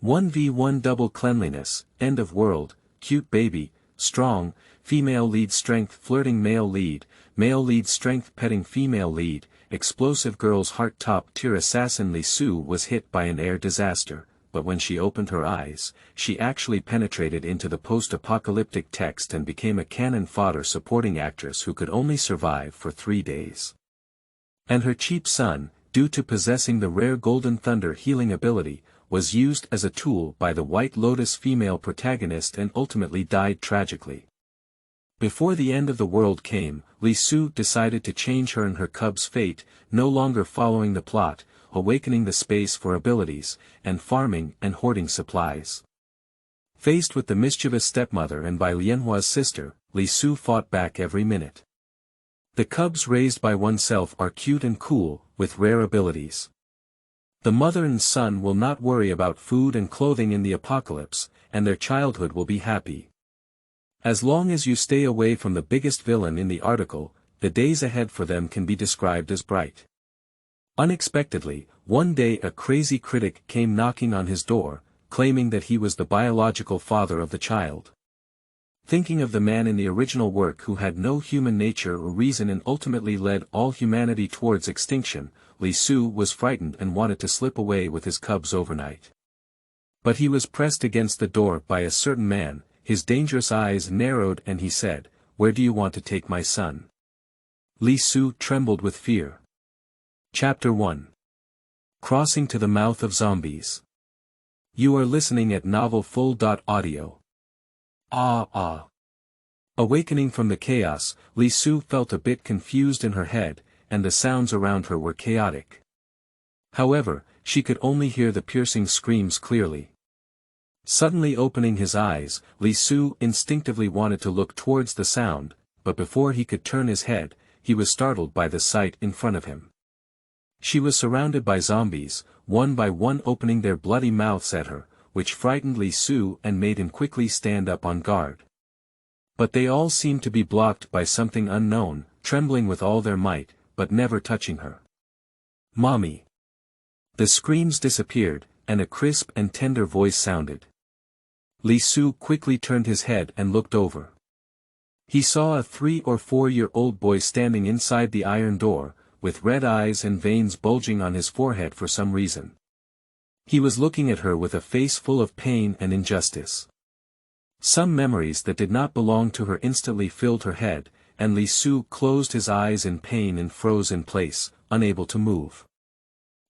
1v1 double cleanliness, end of world, cute baby, strong, female lead strength flirting male lead strength petting female lead, explosive girl's heart top tier assassin. Li Su was hit by an air disaster, but when she opened her eyes, she actually penetrated into the post-apocalyptic text and became a cannon fodder supporting actress who could only survive for 3 days. And her cheap son, due to possessing the rare Golden Thunder healing ability, was used as a tool by the White Lotus female protagonist and ultimately died tragically. Before the end of the world came, Li Su decided to change her and her cub's fate, no longer following the plot, awakening the space for abilities, and farming and hoarding supplies. Faced with the mischievous stepmother and by Lianhua's sister, Li Su fought back every minute. The cubs raised by oneself are cute and cool, with rare abilities. The mother and son will not worry about food and clothing in the apocalypse, and their childhood will be happy. As long as you stay away from the biggest villain in the article, the days ahead for them can be described as bright. Unexpectedly, one day a crazy critic came knocking on his door, claiming that he was the biological father of the child. Thinking of the man in the original work who had no human nature or reason and ultimately led all humanity towards extinction, Li Su was frightened and wanted to slip away with his cubs overnight. But he was pressed against the door by a certain man, his dangerous eyes narrowed and he said, "Where do you want to take my son?" Li Su trembled with fear. Chapter 1. Crossing to the Mouth of Zombies. You are listening at novelfull.audio. Awakening from the chaos, Li Su felt a bit confused in her head, and the sounds around her were chaotic. However, she could only hear the piercing screams clearly. Suddenly opening his eyes, Li Su instinctively wanted to look towards the sound, but before he could turn his head, he was startled by the sight in front of him. She was surrounded by zombies, one by one opening their bloody mouths at her, which frightened Li Su and made him quickly stand up on guard. But they all seemed to be blocked by something unknown, trembling with all their might, but never touching her. "Mommy!" The screams disappeared, and a crisp and tender voice sounded. Li Su quickly turned his head and looked over. He saw a 3 or 4-year-old boy standing inside the iron door, with red eyes and veins bulging on his forehead for some reason. He was looking at her with a face full of pain and injustice. Some memories that did not belong to her instantly filled her head, and Li Su closed his eyes in pain and froze in place, unable to move.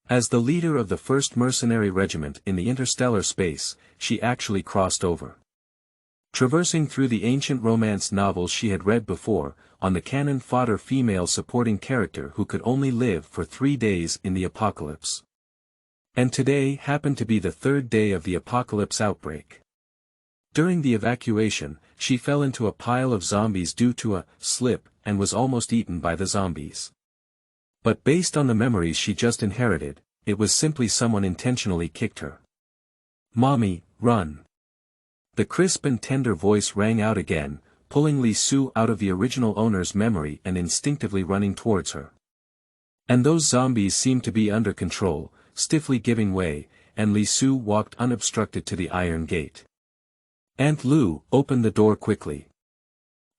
As the leader of the 1st Mercenary Regiment in the interstellar space, she actually crossed over. Traversing through the ancient romance novels she had read before, on the cannon fodder female supporting character who could only live for 3 days in the apocalypse. And today happened to be the 3rd day of the apocalypse outbreak. During the evacuation, she fell into a pile of zombies due to a slip and was almost eaten by the zombies. But based on the memories she just inherited, it was simply someone intentionally kicked her. "Mommy, run!" The crisp and tender voice rang out again, pulling Li Su out of the original owner's memory and instinctively running towards her. And those zombies seemed to be under control, stiffly giving way, and Li Su walked unobstructed to the iron gate. Aunt Lu opened the door quickly.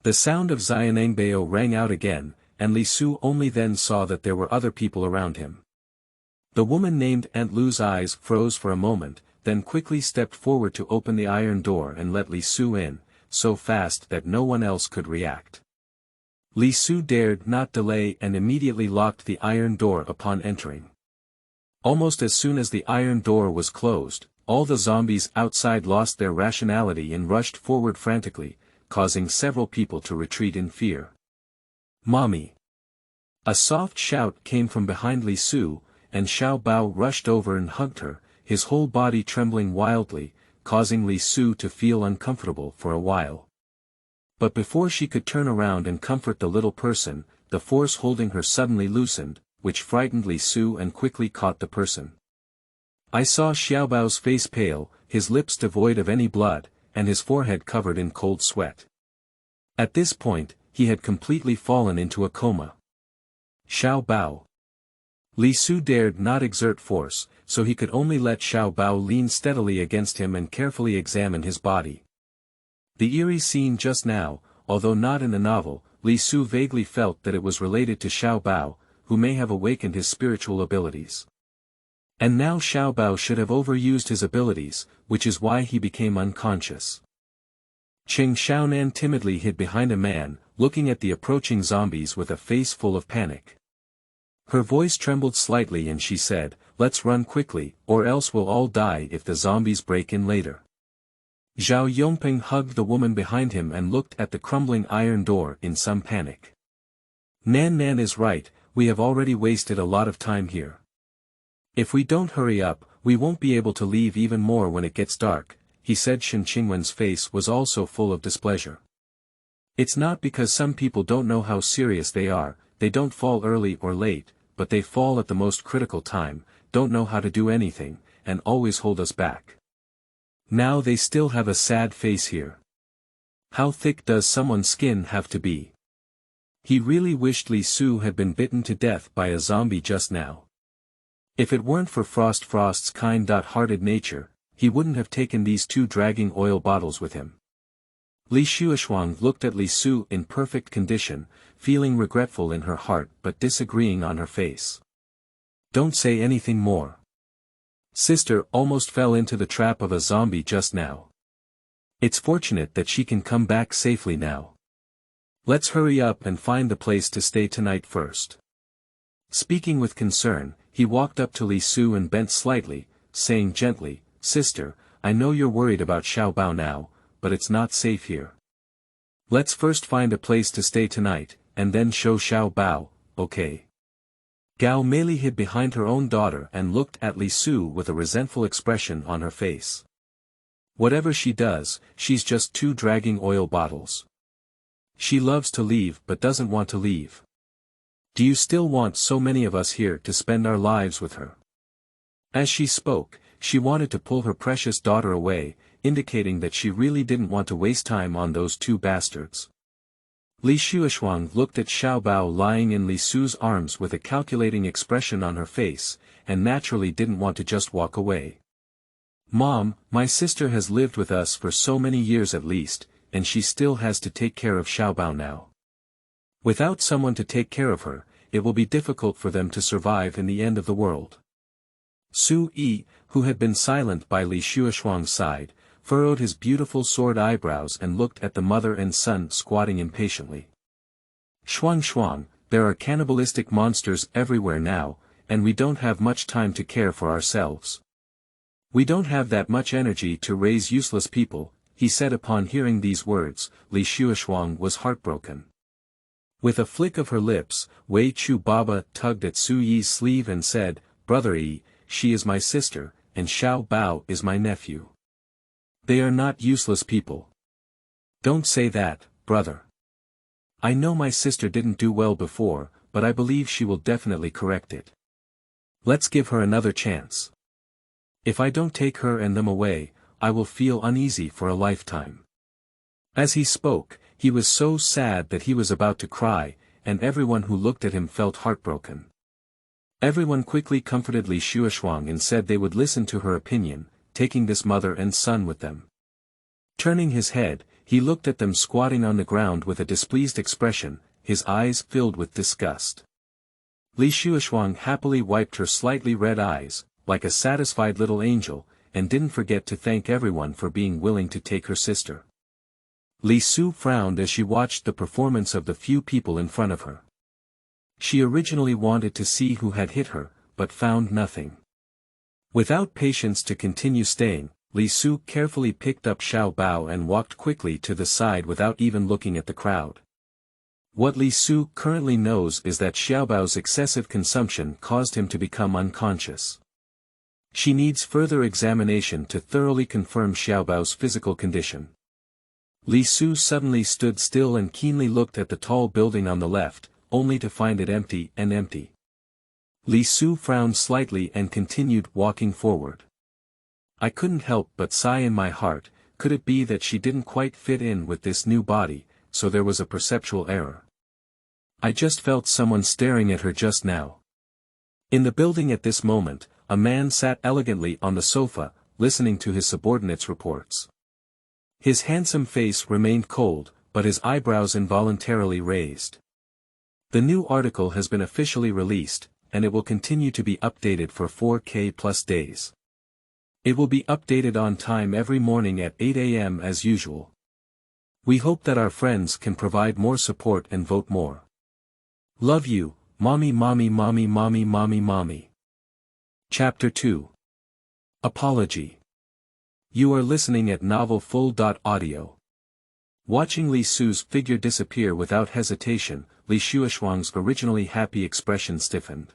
The sound of Xiaobao rang out again, and Li Su only then saw that there were other people around him. The woman named Aunt Lu's eyes froze for a moment, then quickly stepped forward to open the iron door and let Li Su in, so fast that no one else could react. Li Su dared not delay and immediately locked the iron door upon entering. Almost as soon as the iron door was closed, all the zombies outside lost their rationality and rushed forward frantically, causing several people to retreat in fear. "Mommy!" A soft shout came from behind Li Su, and Xiaobao rushed over and hugged her, his whole body trembling wildly, causing Li Su to feel uncomfortable for a while. But before she could turn around and comfort the little person, the force holding her suddenly loosened, which frightened Li Su and quickly caught the person. I saw Xiaobao's face pale, his lips devoid of any blood, and his forehead covered in cold sweat. At this point, he had completely fallen into a coma. "Xiaobao!" Li Su dared not exert force, so he could only let Xiaobao lean steadily against him and carefully examine his body. The eerie scene just now, although not in the novel, Li Su vaguely felt that it was related to Xiaobao, who may have awakened his spiritual abilities. And now Xiaobao should have overused his abilities, which is why he became unconscious. Qing Xiaonan timidly hid behind a man, looking at the approaching zombies with a face full of panic. Her voice trembled slightly and she said, "Let's run quickly, or else we'll all die if the zombies break in later." Zhao Yongping hugged the woman behind him and looked at the crumbling iron door in some panic. Nan Nan is right, we have already wasted a lot of time here. If we don't hurry up, we won't be able to leave even more when it gets dark, he said. Shen Qingwen's face was also full of displeasure. It's not because some people don't know how serious they are, they don't fall early or late, but they fall at the most critical time, don't know how to do anything, and always hold us back. Now they still have a sad face here. How thick does someone's skin have to be? He really wished Li Su had been bitten to death by a zombie just now. If it weren't for Frost's kind-hearted nature, he wouldn't have taken these 2 dragging oil bottles with him. Li Xueshuang looked at Li Su in perfect condition, feeling regretful in her heart but disagreeing on her face. Don't say anything more. Sister almost fell into the trap of a zombie just now. It's fortunate that she can come back safely now. Let's hurry up and find the place to stay tonight first. Speaking with concern, he walked up to Li Su and bent slightly, saying gently, "Sister, I know you're worried about Xiaobao now, but it's not safe here. Let's first find a place to stay tonight, and then show Xiaobao, okay?" Gao Meili hid behind her own daughter and looked at Li Su with a resentful expression on her face. Whatever she does, she's just 2 dragging oil bottles. She loves to leave but doesn't want to leave. Do you still want so many of us here to spend our lives with her? As she spoke, she wanted to pull her precious daughter away, indicating that she really didn't want to waste time on those 2 bastards. Li Xueshuang looked at Xiaobao lying in Li Su's arms with a calculating expression on her face, and naturally didn't want to just walk away. "Mom, my sister has lived with us for so many years at least, and she still has to take care of Xiaobao now. Without someone to take care of her, it will be difficult for them to survive in the end of the world." Su Yi, who had been silent by Li Xueshuang's side, furrowed his beautiful sword eyebrows and looked at the mother and son squatting impatiently. Shuang, there are cannibalistic monsters everywhere now, and we don't have much time to care for ourselves. We don't have that much energy to raise useless people, he said. Upon hearing these words, Li Xueshuang was heartbroken. With a flick of her lips, Wei Chu Baba tugged at Su Yi's sleeve and said, "Brother Yi, she is my sister, and Xiaobao is my nephew. They are not useless people. Don't say that, brother. I know my sister didn't do well before, but I believe she will definitely correct it. Let's give her another chance. If I don't take her and them away, I will feel uneasy for a lifetime." As he spoke, he was so sad that he was about to cry, and everyone who looked at him felt heartbroken. Everyone quickly comforted Li Xueshuang and said they would listen to her opinion, taking this mother and son with them. Turning his head, he looked at them squatting on the ground with a displeased expression, his eyes filled with disgust. Li Xueshuang happily wiped her slightly red eyes, like a satisfied little angel, and didn't forget to thank everyone for being willing to take her sister. Li Su frowned as she watched the performance of the few people in front of her. She originally wanted to see who had hit her, but found nothing. Without patience to continue staying, Li Su carefully picked up Xiaobao and walked quickly to the side without even looking at the crowd. What Li Su currently knows is that Xiaobao's excessive consumption caused him to become unconscious. She needs further examination to thoroughly confirm Xiaobao's physical condition. Li Su suddenly stood still and keenly looked at the tall building on the left, only to find it empty and empty. Li Su frowned slightly and continued walking forward. I couldn't help but sigh in my heart. Could it be that she didn't quite fit in with this new body, so there was a perceptual error? I just felt someone staring at her just now. In the building at this moment, a man sat elegantly on the sofa, listening to his subordinates' reports. His handsome face remained cold, but his eyebrows involuntarily raised. The new article has been officially released, and it will continue to be updated for 4K plus days. It will be updated on time every morning at 8 a.m. as usual. We hope that our friends can provide more support and vote more. Love you, mommy mommy mommy mommy mommy mommy. Chapter 2. Apology. You are listening at novelfull.audio. Watching Li Su's figure disappear without hesitation, Li Xueshuang's originally happy expression stiffened.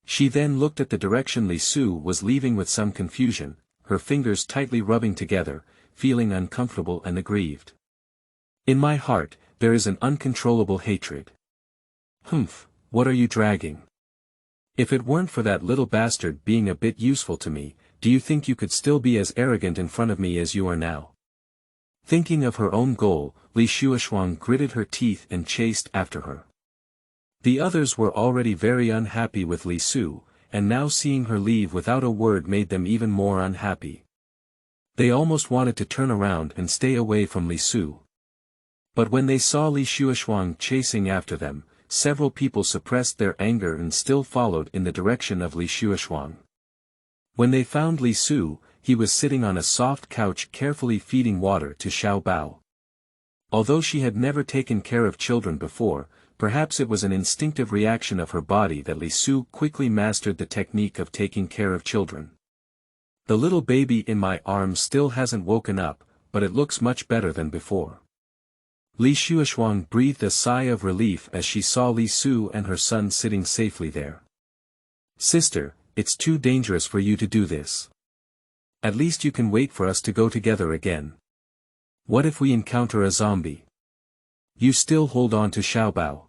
She then looked at the direction Li Su was leaving with some confusion, her fingers tightly rubbing together, feeling uncomfortable and aggrieved. In my heart, there is an uncontrollable hatred. Humph, what are you dragging? If it weren't for that little bastard being a bit useful to me, do you think you could still be as arrogant in front of me as you are now? Thinking of her own goal, Li Xueshuang gritted her teeth and chased after her. The others were already very unhappy with Li Su, and now seeing her leave without a word made them even more unhappy. They almost wanted to turn around and stay away from Li Su. But when they saw Li Xueshuang chasing after them, several people suppressed their anger and still followed in the direction of Li Xueshuang. When they found Li Su, he was sitting on a soft couch carefully feeding water to Xiaobao. Although she had never taken care of children before, perhaps it was an instinctive reaction of her body that Li Su quickly mastered the technique of taking care of children. The little baby in my arms still hasn't woken up, but it looks much better than before. Li Xueshuang breathed a sigh of relief as she saw Li Su and her son sitting safely there. Sister, it's too dangerous for you to do this. At least you can wait for us to go together again. What if we encounter a zombie? You still hold on to Xiaobao.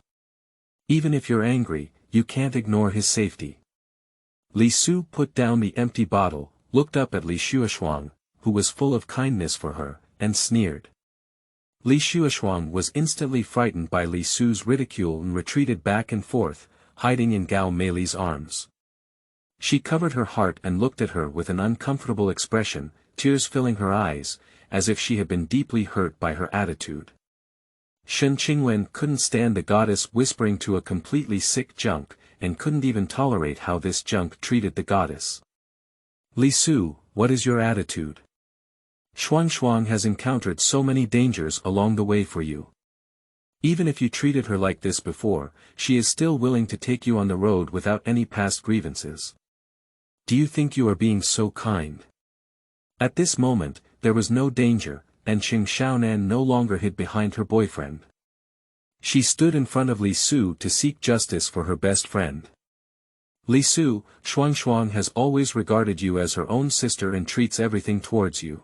Even if you're angry, you can't ignore his safety. Li Su put down the empty bottle, looked up at Li Xueshuang, who was full of kindness for her, and sneered. Li Xueshuang was instantly frightened by Li Su's ridicule and retreated back and forth, hiding in Gao Meili's arms. She covered her heart and looked at her with an uncomfortable expression, tears filling her eyes, as if she had been deeply hurt by her attitude. Shen Qingwen couldn't stand the goddess whispering to a completely sick junk, and couldn't even tolerate how this junk treated the goddess. Li Su, what is your attitude? Xuangshuang has encountered so many dangers along the way for you. Even if you treated her like this before, she is still willing to take you on the road without any past grievances. Do you think you are being so kind? At this moment, there was no danger, and Qing Xiaonan no longer hid behind her boyfriend. She stood in front of Li Su to seek justice for her best friend. Li Su, Xuangshuang has always regarded you as her own sister and treats everything towards you.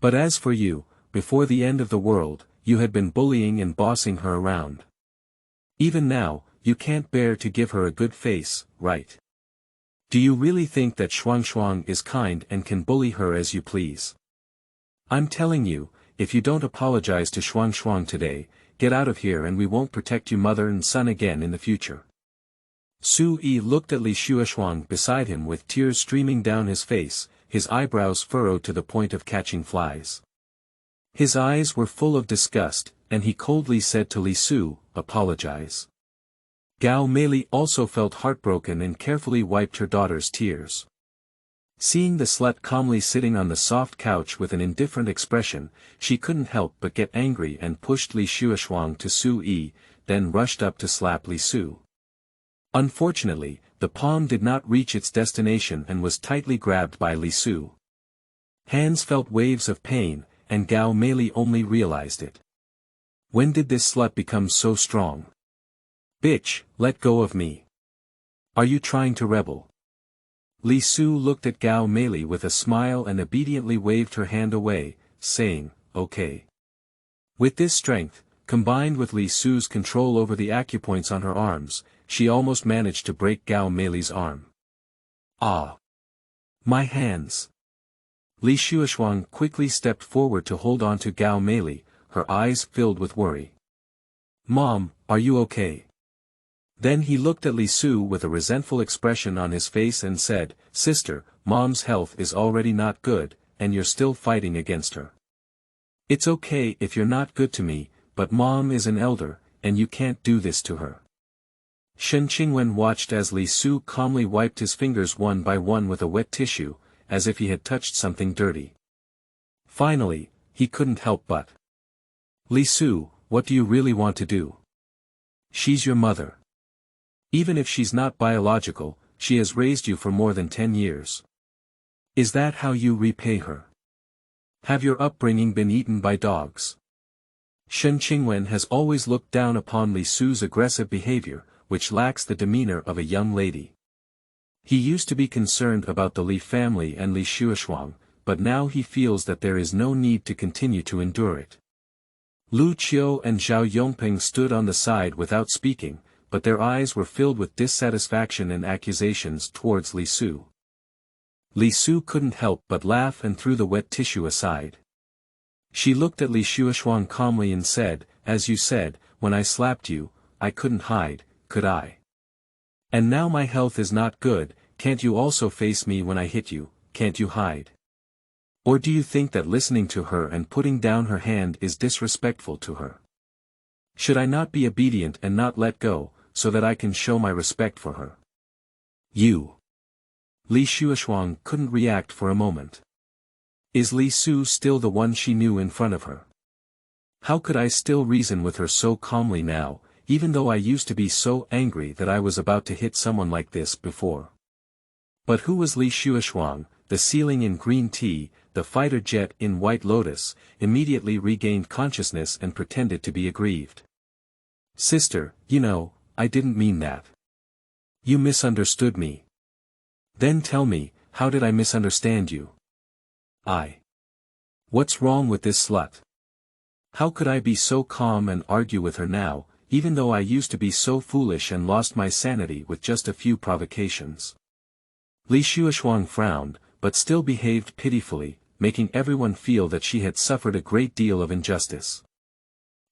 But as for you, before the end of the world, you had been bullying and bossing her around. Even now, you can't bear to give her a good face, right? Do you really think that Xuangshuang is kind and can bully her as you please? I'm telling you, if you don't apologize to Xuangshuang today, get out of here and we won't protect you mother and son again in the future. Su Yi looked at Li Xueshuang beside him with tears streaming down his face, his eyebrows furrowed to the point of catching flies. His eyes were full of disgust, and he coldly said to Li Su, apologize. Gao Meili also felt heartbroken and carefully wiped her daughter's tears. Seeing the slut calmly sitting on the soft couch with an indifferent expression, she couldn't help but get angry and pushed Li Xueshuang to Su Yi, then rushed up to slap Li Su. Unfortunately, the palm did not reach its destination and was tightly grabbed by Li Su. Hands felt waves of pain, and Gao Meili only realized it. When did this slut become so strong? Bitch, let go of me. Are you trying to rebel? Li Su looked at Gao Meili with a smile and obediently waved her hand away, saying, okay. With this strength, combined with Li Su's control over the acupoints on her arms, she almost managed to break Gao Meili's arm. Ah! My hands! Li Xueshuang quickly stepped forward to hold on to Gao Meili, her eyes filled with worry. Mom, are you okay? Then he looked at Li Su with a resentful expression on his face and said, "Sister, Mom's health is already not good, and you're still fighting against her. It's okay if you're not good to me, but Mom is an elder, and you can't do this to her." Shen Qingwen watched as Li Su calmly wiped his fingers one by one with a wet tissue, as if he had touched something dirty. Finally, he couldn't help but. "Li Su, what do you really want to do? She's your mother. Even if she's not biological, she has raised you for more than 10 years. Is that how you repay her? Have your upbringing been eaten by dogs?" Shen Qingwen has always looked down upon Li Su's aggressive behavior, which lacks the demeanor of a young lady. He used to be concerned about the Li family and Li Xueshuang, but now he feels that there is no need to continue to endure it. Lu Qiu and Zhao Yongping stood on the side without speaking, but their eyes were filled with dissatisfaction and accusations towards Li Su. Li Su couldn't help but laugh and threw the wet tissue aside. She looked at Li Xueshuang calmly and said, "As you said, when I slapped you, I couldn't hide, could I? And now my health is not good, can't you also face me when I hit you, can't you hide? Or do you think that listening to her and putting down her hand is disrespectful to her? Should I not be obedient and not let go, so that I can show my respect for her?" "You." Li Xueshuang couldn't react for a moment. Is Li Su still the one she knew in front of her? How could I still reason with her so calmly now, even though I used to be so angry that I was about to hit someone like this before? But who was Li Xueshuang? The ceiling in green tea, the fighter jet in White Lotus, immediately regained consciousness and pretended to be aggrieved. "Sister, you know, I didn't mean that. You misunderstood me." "Then tell me, how did I misunderstand you?" What's wrong with this slut? How could I be so calm and argue with her now, even though I used to be so foolish and lost my sanity with just a few provocations?" Li Xueshuang frowned, but still behaved pitifully, making everyone feel that she had suffered a great deal of injustice.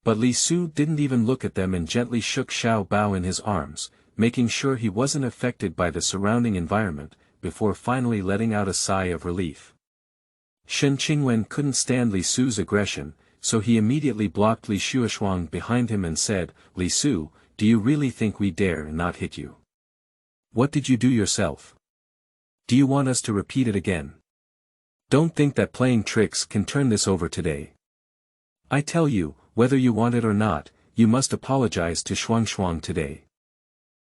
But Li Su didn't even look at them and gently shook Xiaobao in his arms, making sure he wasn't affected by the surrounding environment, before finally letting out a sigh of relief. Shen Qingwen couldn't stand Li Su's aggression, so he immediately blocked Li Xueshuang behind him and said, "Li Su, do you really think we dare not hit you? What did you do yourself? Do you want us to repeat it again? Don't think that playing tricks can turn this over today. I tell you, whether you want it or not, you must apologize to Shuang today."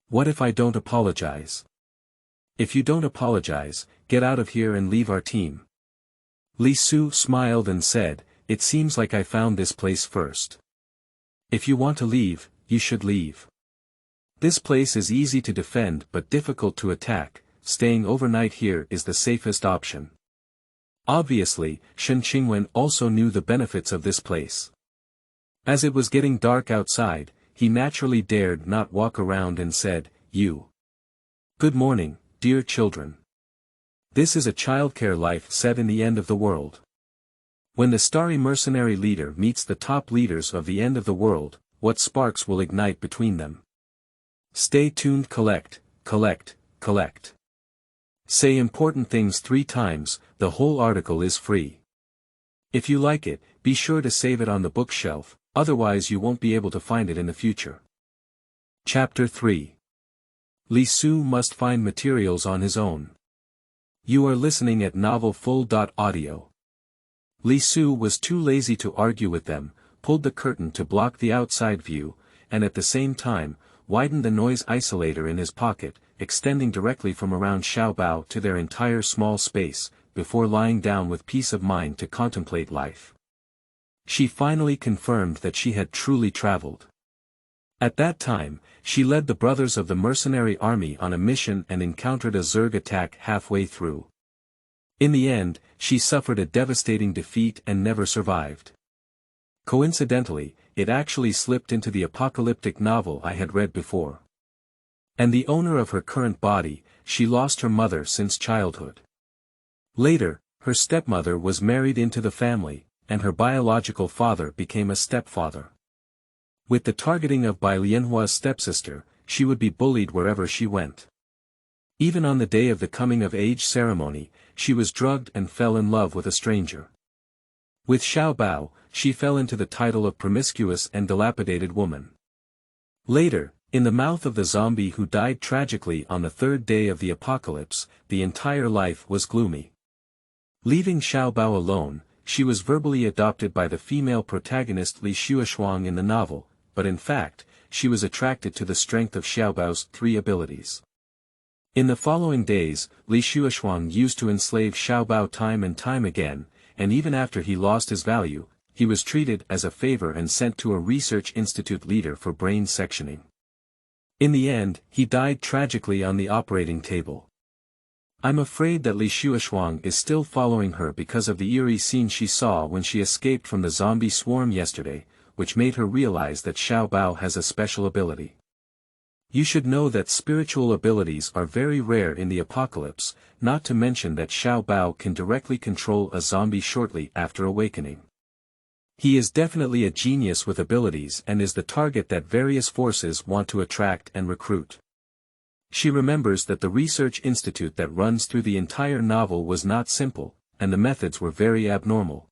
"What if I don't apologize?" "If you don't apologize, get out of here and leave our team." Li Su smiled and said, "It seems like I found this place first. If you want to leave, you should leave. This place is easy to defend but difficult to attack, staying overnight here is the safest option." Obviously, Shen Qingwen also knew the benefits of this place. As it was getting dark outside, he naturally dared not walk around and said, "Good morning, dear children. This is a childcare life set in the end of the world. When the starry mercenary leader meets the top leaders of the end of the world, what sparks will ignite between them? Stay tuned. Collect, collect, collect. Say important things 3 times, the whole article is free. If you like it, be sure to save it on the bookshelf, otherwise you won't be able to find it in the future." Chapter 3. Li Su must find materials on his own. You are listening at novelfull.audio. Li Su was too lazy to argue with them, pulled the curtain to block the outside view, and at the same time, widened the noise isolator in his pocket, extending directly from around Xiaobao to their entire small space, before lying down with peace of mind to contemplate life. She finally confirmed that she had truly traveled. At that time, she led the brothers of the mercenary army on a mission and encountered a Zerg attack halfway through. In the end, she suffered a devastating defeat and never survived. Coincidentally, it actually slipped into the apocalyptic novel I had read before. And the owner of her current body, she lost her mother since childhood. Later, her stepmother was married into the family, and her biological father became a stepfather. With the targeting of Bai Lianhua's stepsister, she would be bullied wherever she went. Even on the day of the coming-of-age ceremony, she was drugged and fell in love with a stranger. With Xiaobao, she fell into the title of promiscuous and dilapidated woman. Later, in the mouth of the zombie who died tragically on the third day of the apocalypse, the entire life was gloomy. Leaving Xiaobao alone, she was verbally adopted by the female protagonist Li Xueshuang in the novel, but in fact, she was attracted to the strength of Xiaobao's 3 abilities. In the following days, Li Xueshuang used to enslave Xiaobao time and time again, and even after he lost his value, he was treated as a favor and sent to a research institute leader for brain sectioning. In the end, he died tragically on the operating table. I'm afraid that Li Xueshuang is still following her because of the eerie scene she saw when she escaped from the zombie swarm yesterday, which made her realize that Xiaobao has a special ability. You should know that spiritual abilities are very rare in the apocalypse, not to mention that Xiaobao can directly control a zombie shortly after awakening. He is definitely a genius with abilities and is the target that various forces want to attract and recruit. She remembers that the research institute that runs through the entire novel was not simple, and the methods were very abnormal.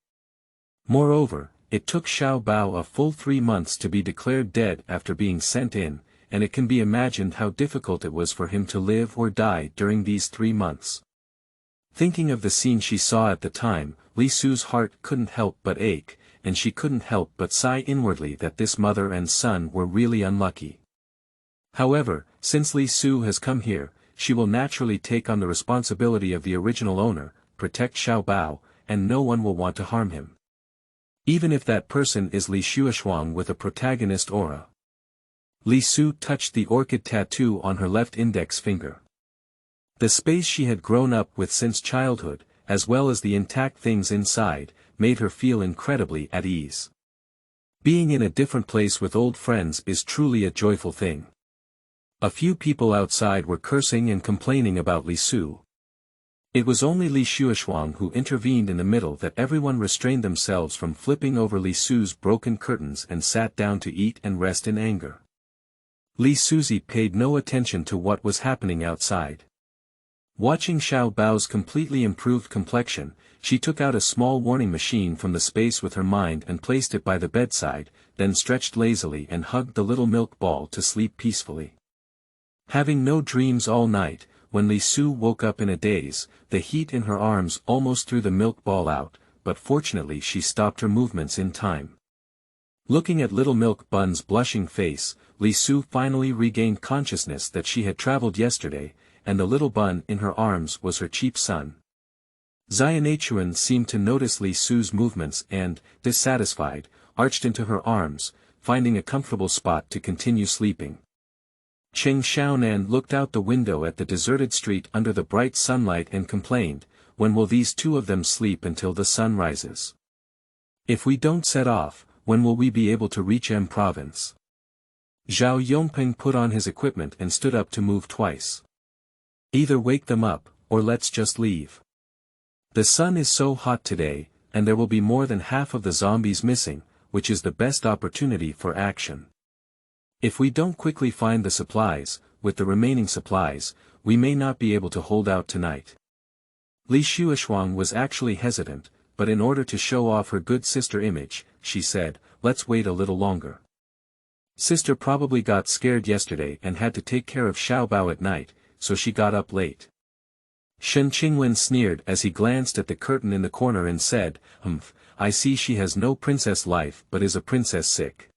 Moreover, it took Xiaobao a full 3 months to be declared dead after being sent in, and it can be imagined how difficult it was for him to live or die during these 3 months. Thinking of the scene she saw at the time, Li Su's heart couldn't help but ache, and she couldn't help but sigh inwardly that this mother and son were really unlucky. However, since Li Su has come here, she will naturally take on the responsibility of the original owner, protect Xiaobao, and no one will want to harm him. Even if that person is Li Xueshuang with a protagonist aura. Li Su touched the orchid tattoo on her left index finger. The space she had grown up with since childhood, as well as the intact things inside, made her feel incredibly at ease. Being in a different place with old friends is truly a joyful thing. A few people outside were cursing and complaining about Li Su. It was only Li Xueshuang who intervened in the middle that everyone restrained themselves from flipping over Li Su's broken curtains and sat down to eat and rest in anger. Li Suzy paid no attention to what was happening outside. Watching Xiaobao's completely improved complexion, she took out a small warning machine from the space with her mind and placed it by the bedside, then stretched lazily and hugged the little milk ball to sleep peacefully. Having no dreams all night, when Li Su woke up in a daze, the heat in her arms almost threw the milk ball out, but fortunately she stopped her movements in time. Looking at little Milk Bun's blushing face, Li Su finally regained consciousness that she had traveled yesterday, and the little bun in her arms was her cheap son. Xionachuan seemed to notice Li Su's movements and, dissatisfied, arched into her arms, finding a comfortable spot to continue sleeping. Cheng Xiaonan looked out the window at the deserted street under the bright sunlight and complained, "When will these 2 of them sleep until the sun rises? If we don't set off, when will we be able to reach M province?" Zhao Yongping put on his equipment and stood up to move twice. "Either wake them up, or let's just leave. The sun is so hot today, and there will be more than half of the zombies missing, which is the best opportunity for action. If we don't quickly find the supplies, with the remaining supplies, we may not be able to hold out tonight." Li Xueshuang was actually hesitant, but in order to show off her good sister image, she said, "Let's wait a little longer. Sister probably got scared yesterday and had to take care of Xiaobao at night, so she got up late." Shen Qingwen sneered as he glanced at the curtain in the corner and said, I see she has no princess life but is a princess sick.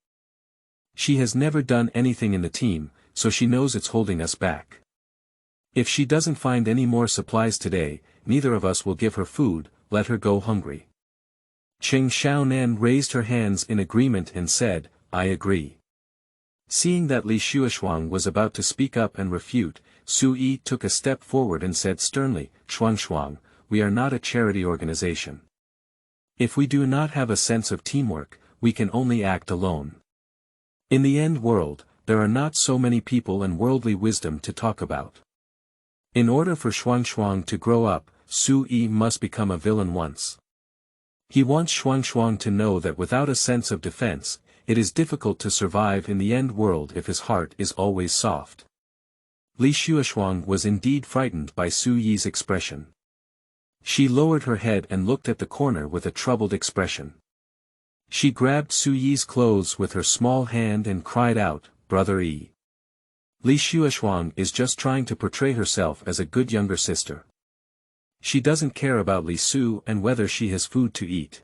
She has never done anything in the team, so she knows it's holding us back. If she doesn't find any more supplies today, neither of us will give her food, let her go hungry." Cheng Xiaonan raised her hands in agreement and said, "I agree." Seeing that Li Xueshuang was about to speak up and refute, Su Yi took a step forward and said sternly, "Shuang, we are not a charity organization. If we do not have a sense of teamwork, we can only act alone. In the end world, there are not so many people and worldly wisdom to talk about. In order for Shuang to grow up, Su Yi must become a villain once. He wants Shuang to know that without a sense of defense, it is difficult to survive in the end world if his heart is always soft. Li Xueshuang was indeed frightened by Su Yi's expression. She lowered her head and looked at the corner with a troubled expression. She grabbed Su Yi's clothes with her small hand and cried out, "Brother Yi." Li Xueshuang is just trying to portray herself as a good younger sister. She doesn't care about Li Su and whether she has food to eat.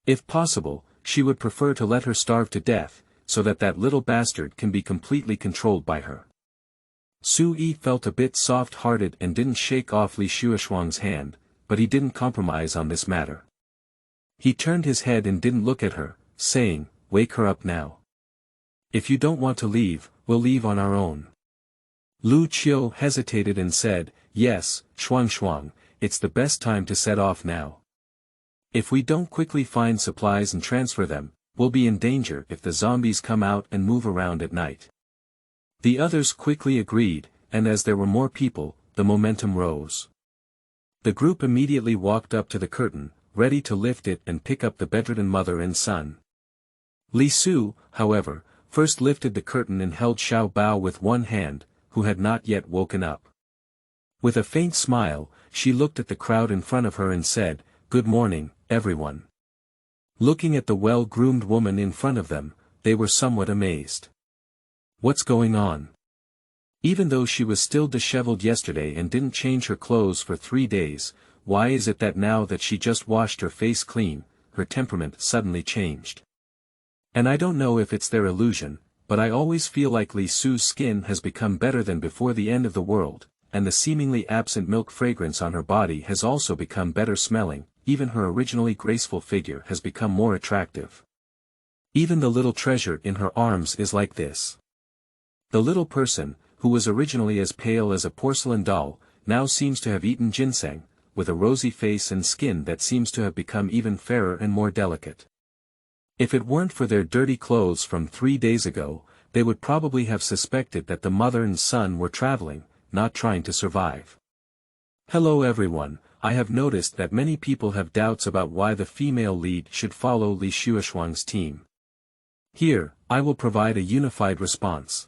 If possible, she would prefer to let her starve to death, so that that little bastard can be completely controlled by her. Su Yi felt a bit soft-hearted and didn't shake off Li Xueshuang's hand, but he didn't compromise on this matter. He turned his head and didn't look at her, saying, "Wake her up now. If you don't want to leave, we'll leave on our own." Lu Qiu hesitated and said, "Yes, Shuang, it's the best time to set off now. If we don't quickly find supplies and transfer them, we'll be in danger if the zombies come out and move around at night." The others quickly agreed, and as there were more people, the momentum rose. The group immediately walked up to the curtain, ready to lift it and pick up the bedridden mother and son. Li Su, however, first lifted the curtain and held Xiaobao with one hand, who had not yet woken up. With a faint smile, she looked at the crowd in front of her and said, "Good morning, everyone." Looking at the well-groomed woman in front of them, they were somewhat amazed. What's going on? Even though she was still disheveled yesterday and didn't change her clothes for 3 days, why is it that now that she just washed her face clean, her temperament suddenly changed? And I don't know if it's their illusion, but I always feel like Li Su's skin has become better than before the end of the world, and the seemingly absent milk fragrance on her body has also become better smelling, even her originally graceful figure has become more attractive. Even the little treasure in her arms is like this. The little person, who was originally as pale as a porcelain doll, now seems to have eaten ginseng, with a rosy face and skin that seems to have become even fairer and more delicate. If it weren't for their dirty clothes from 3 days ago, they would probably have suspected that the mother and son were traveling, not trying to survive. Hello everyone, I have noticed that many people have doubts about why the female lead should follow Li Xueshuang's team. Here, I will provide a unified response.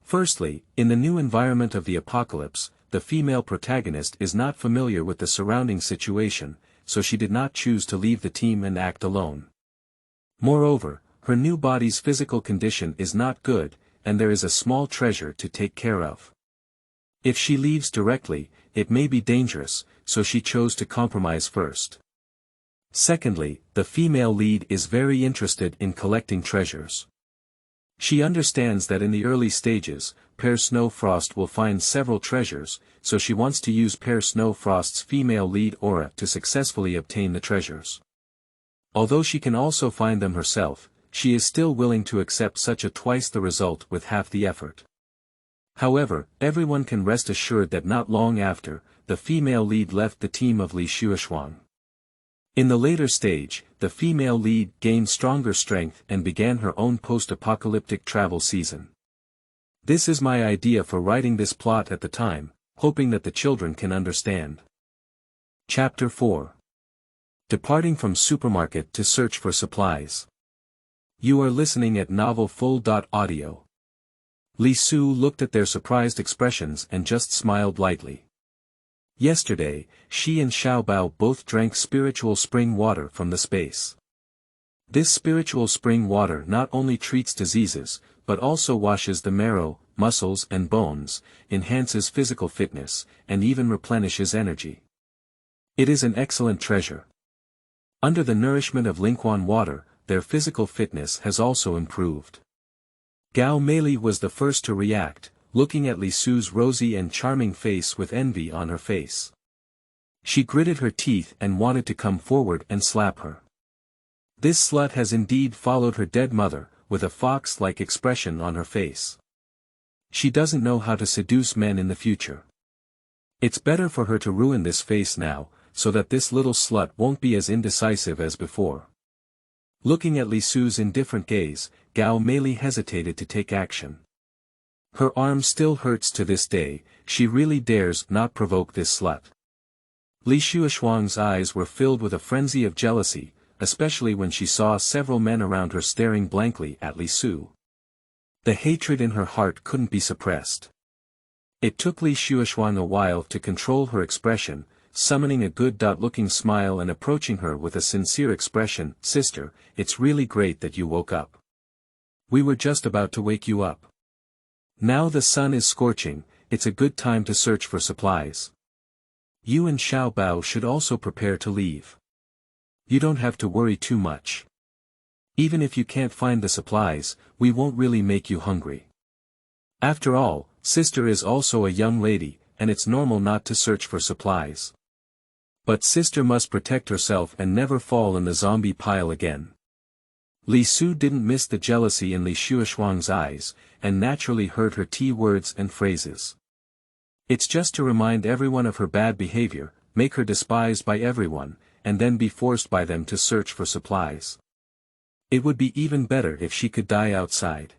Firstly, in the new environment of the apocalypse, the female protagonist is not familiar with the surrounding situation, so she did not choose to leave the team and act alone. Moreover, her new body's physical condition is not good, and there is a small treasure to take care of. If she leaves directly, it may be dangerous, so she chose to compromise first. Secondly, the female lead is very interested in collecting treasures. She understands that in the early stages, Pear Snowfrost will find several treasures, so she wants to use Pear Snowfrost's female lead aura to successfully obtain the treasures. Although she can also find them herself, she is still willing to accept such a twice the result with half the effort. However, everyone can rest assured that not long after, the female lead left the team of Li Xueshuang. In the later stage, the female lead gained stronger strength and began her own post-apocalyptic travel season. This is my idea for writing this plot at the time, hoping that the children can understand. Chapter 4. Departing from supermarket to search for supplies. You are listening at novelfull.audio. Li Su looked at their surprised expressions and just smiled lightly. Yesterday, she and Xiaobao both drank spiritual spring water from the space. This spiritual spring water not only treats diseases, but also washes the marrow, muscles and bones, enhances physical fitness, and even replenishes energy. It is an excellent treasure. Under the nourishment of Lingquan water, their physical fitness has also improved. Gao Meili was the first to react, looking at Li Su's rosy and charming face with envy on her face. She gritted her teeth and wanted to come forward and slap her. This slut has indeed followed her dead mother, with a fox-like expression on her face. She doesn't know how to seduce men in the future. It's better for her to ruin this face now, so that this little slut won't be as indecisive as before. Looking at Li Su's indifferent gaze, Gao Meili hesitated to take action. Her arm still hurts to this day, she really dares not provoke this slut. Li Xueshuang's eyes were filled with a frenzy of jealousy, especially when she saw several men around her staring blankly at Li Su. The hatred in her heart couldn't be suppressed. It took Li Xuexuang a while to control her expression, summoning a good-looking smile and approaching her with a sincere expression. "Sister, it's really great that you woke up. We were just about to wake you up. Now the sun is scorching, it's a good time to search for supplies. You and Xiaobao should also prepare to leave. You don't have to worry too much. Even if you can't find the supplies, we won't really make you hungry. After all, sister is also a young lady, and it's normal not to search for supplies. But sister must protect herself and never fall in the zombie pile again." Li Su didn't miss the jealousy in Li Xuexuang's eyes, and naturally heard her words and phrases. It's just to remind everyone of her bad behavior, make her despised by everyone, and then be forced by them to search for supplies. It would be even better if she could die outside.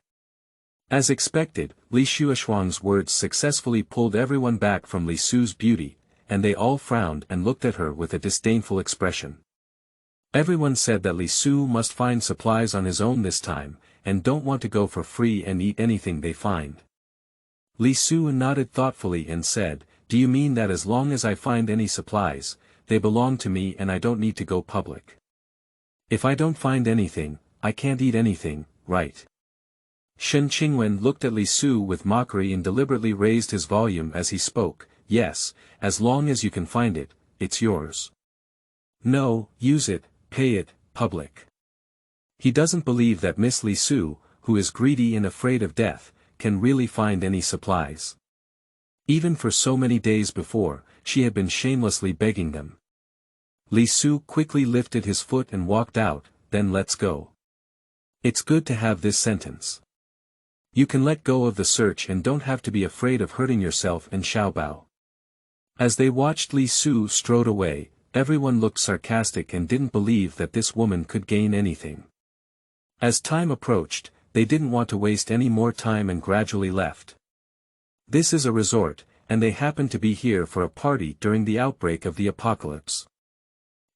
As expected, Li Xuexuang's words successfully pulled everyone back from Li Su's beauty, and they all frowned and looked at her with a disdainful expression. Everyone said that Li Su must find supplies on his own this time, and don't want to go for free and eat anything they find. Li Su nodded thoughtfully and said, "Do you mean that as long as I find any supplies, they belong to me and I don't need to go public? If I don't find anything, I can't eat anything, right?" Shen Qingwen looked at Li Su with mockery and deliberately raised his volume as he spoke. "Yes, as long as you can find it, it's yours. No, use it, pay it, public." He doesn't believe that Miss Li Su, who is greedy and afraid of death, can really find any supplies. Even for so many days before, she had been shamelessly begging them. Li Su quickly lifted his foot and walked out. "Then let's go. It's good to have this sentence. You can let go of the search and don't have to be afraid of hurting yourself and Xiaobao." As they watched Li Su strode away, everyone looked sarcastic and didn't believe that this woman could gain anything. As time approached, they didn't want to waste any more time and gradually left. This is a resort, and they happened to be here for a party during the outbreak of the apocalypse.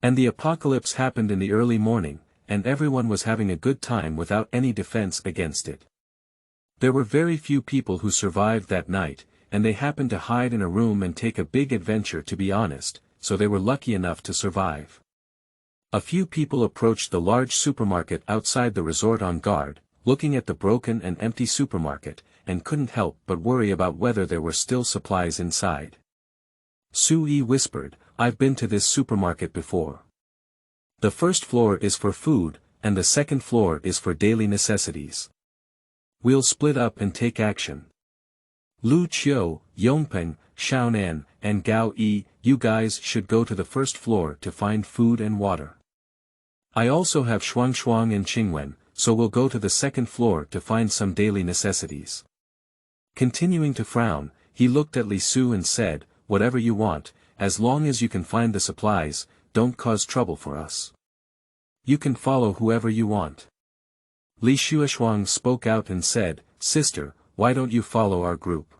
And the apocalypse happened in the early morning, and everyone was having a good time without any defense against it. There were very few people who survived that night, and they happened to hide in a room and take a big adventure, to be honest, so they were lucky enough to survive. A few people approached the large supermarket outside the resort on guard, looking at the broken and empty supermarket, and couldn't help but worry about whether there were still supplies inside. Su Yi whispered, "I've been to this supermarket before. The first floor is for food, and the second floor is for daily necessities. We'll split up and take action. Lu Qiu, Yongpeng, Xiaonan, and Gao Yi, you guys should go to the first floor to find food and water. I also have Shuang and Qingwen, so we'll go to the second floor to find some daily necessities." Continuing to frown, he looked at Li Su and said, "Whatever you want, as long as you can find the supplies, don't cause trouble for us. You can follow whoever you want." Li Xuexuang spoke out and said, "Sister, why don't you follow our group?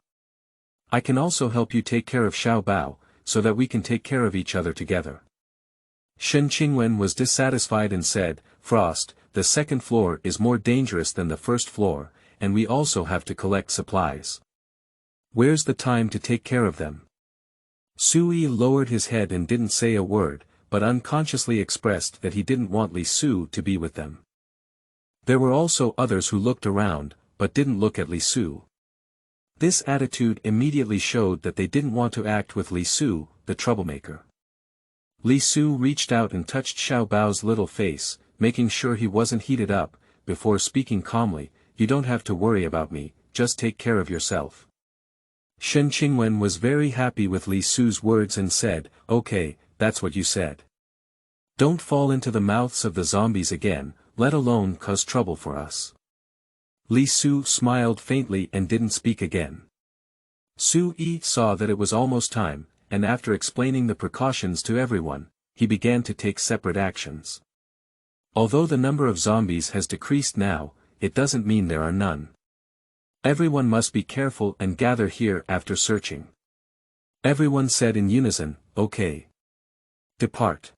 I can also help you take care of Xiaobao, so that we can take care of each other together." Shen Qingwen was dissatisfied and said, "Frost, the second floor is more dangerous than the first floor, and we also have to collect supplies. Where's the time to take care of them?" Sui lowered his head and didn't say a word, but unconsciously expressed that he didn't want Li Su to be with them. There were also others who looked around, but didn't look at Li Su. This attitude immediately showed that they didn't want to act with Li Su, the troublemaker. Li Su reached out and touched Xiaobao's little face, making sure he wasn't heated up, before speaking calmly, "You don't have to worry about me, just take care of yourself." Shen Qingwen was very happy with Li Su's words and said, "Okay, that's what you said. Don't fall into the mouths of the zombies again, let alone cause trouble for us." Li Su smiled faintly and didn't speak again. Su Yi saw that it was almost time, and after explaining the precautions to everyone, he began to take separate actions. Although the number of zombies has decreased now, it doesn't mean there are none. Everyone must be careful and gather here after searching. Everyone said in unison, "Okay. Depart."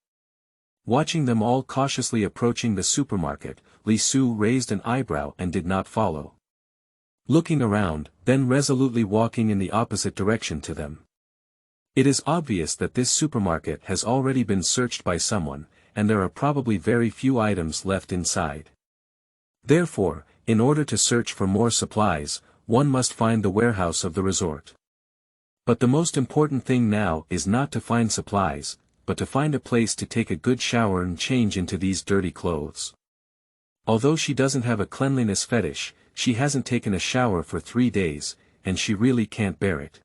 Watching them all cautiously approaching the supermarket, Li Su raised an eyebrow and did not follow. Looking around, then resolutely walking in the opposite direction to them. It is obvious that this supermarket has already been searched by someone, and there are probably very few items left inside. Therefore, in order to search for more supplies, one must find the warehouse of the resort. But the most important thing now is not to find supplies, but to find a place to take a good shower and change into these dirty clothes. Although she doesn't have a cleanliness fetish, she hasn't taken a shower for 3 days, and she really can't bear it.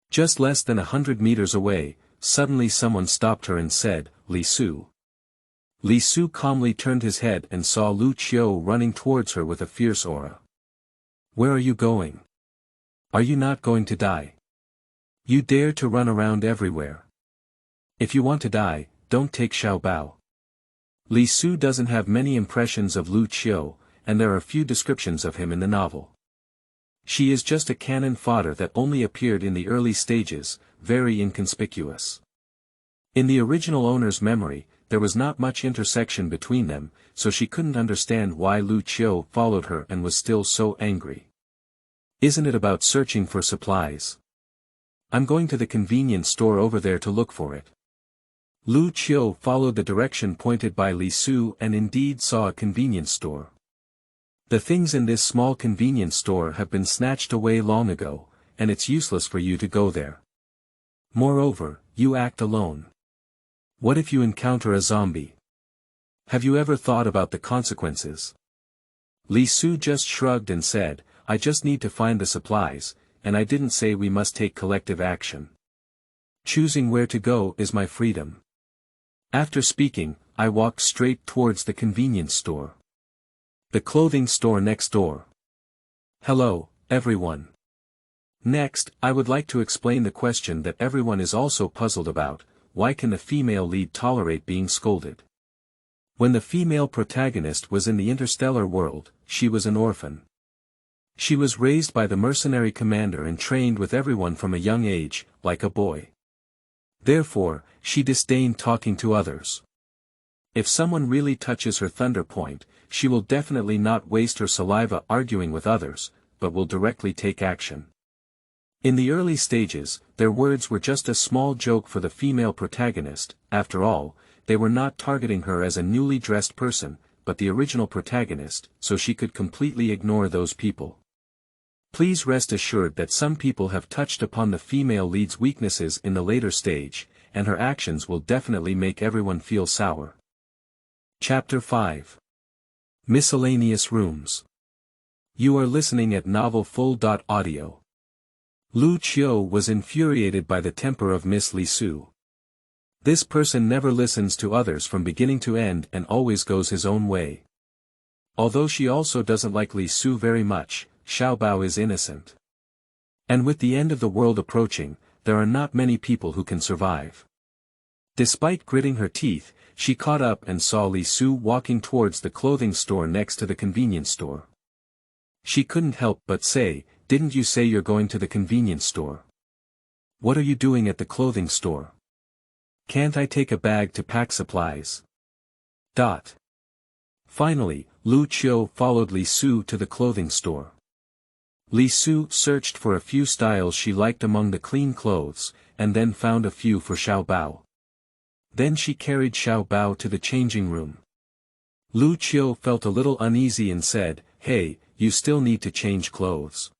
Just less than 100 meters away, suddenly someone stopped her and said, "Li Su." Li Su calmly turned his head and saw Lu Qiu running towards her with a fierce aura. "Where are you going? Are you not going to die? You dare to run around everywhere. If you want to die, don't take Xiaobao." Li Su doesn't have many impressions of Lu Qiu, and there are few descriptions of him in the novel. She is just a cannon fodder that only appeared in the early stages, very inconspicuous. In the original owner's memory, there was not much intersection between them, so she couldn't understand why Lu Qiu followed her and was still so angry. "Isn't it about searching for supplies? I'm going to the convenience store over there to look for it." Lu Qiu followed the direction pointed by Li Su and indeed saw a convenience store. "The things in this small convenience store have been snatched away long ago, and it's useless for you to go there. Moreover, you act alone. What if you encounter a zombie? Have you ever thought about the consequences?" Li Su just shrugged and said, "I just need to find the supplies, and I didn't say we must take collective action. Choosing where to go is my freedom." After speaking, I walked straight towards the convenience store. The clothing store next door. "Hello, everyone. Next, I would like to explain the question that everyone is also puzzled about: why can the female lead tolerate being scolded? When the female protagonist was in the interstellar world, she was an orphan. She was raised by the mercenary commander and trained with everyone from a young age, like a boy. Therefore, she disdained talking to others. If someone really touches her thunder point, she will definitely not waste her saliva arguing with others, but will directly take action. In the early stages, their words were just a small joke for the female protagonist. After all, they were not targeting her as a newly dressed person, but the original protagonist, so she could completely ignore those people. Please rest assured that some people have touched upon the female lead's weaknesses in the later stage, and her actions will definitely make everyone feel sour. Chapter 5. Miscellaneous Rooms. You are listening at novelfull.audio. Lu Qiu was infuriated by the temper of Miss Li Su. This person never listens to others from beginning to end and always goes his own way. Although she also doesn't like Li Su very much, Xiaobao is innocent. And with the end of the world approaching, there are not many people who can survive. Despite gritting her teeth, she caught up and saw Li Su walking towards the clothing store next to the convenience store. She couldn't help but say, "Didn't you say you're going to the convenience store? What are you doing at the clothing store? Can't I take a bag to pack supplies?" Finally, Lu Qiu followed Li Su to the clothing store. Li Su searched for a few styles she liked among the clean clothes, and then found a few for Xiaobao. Then she carried Xiaobao to the changing room. Lu Qiu felt a little uneasy and said, "Hey, you still need to change clothes.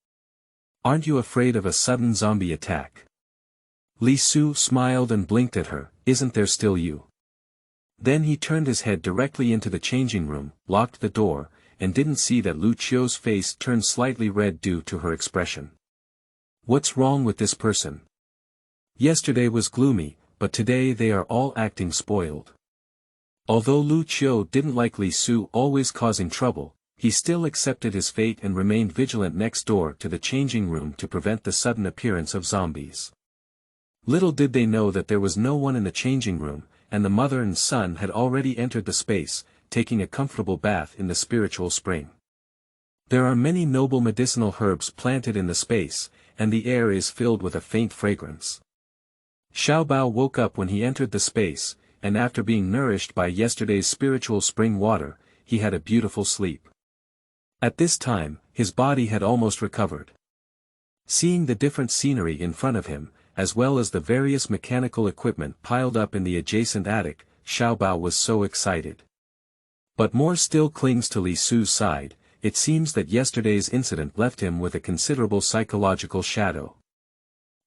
Aren't you afraid of a sudden zombie attack?" Li Su smiled and blinked at her, "Isn't there still you?" Then he turned his head directly into the changing room, locked the door, and didn't see that Lu Qiu's face turned slightly red due to her expression. What's wrong with this person? Yesterday was gloomy, but today they are all acting spoiled. Although Lu Qiu didn't like Li Su always causing trouble, he still accepted his fate and remained vigilant next door to the changing room to prevent the sudden appearance of zombies. Little did they know that there was no one in the changing room, and the mother and son had already entered the space, taking a comfortable bath in the spiritual spring. There are many noble medicinal herbs planted in the space, and the air is filled with a faint fragrance. Xiaobao woke up when he entered the space. and after being nourished by yesterday's spiritual spring water, he had a beautiful sleep. At this time, his body had almost recovered. Seeing the different scenery in front of him, as well as the various mechanical equipment piled up in the adjacent attic, Xiaobao was so excited. But more still clings to Li Su's side. It seems that yesterday's incident left him with a considerable psychological shadow.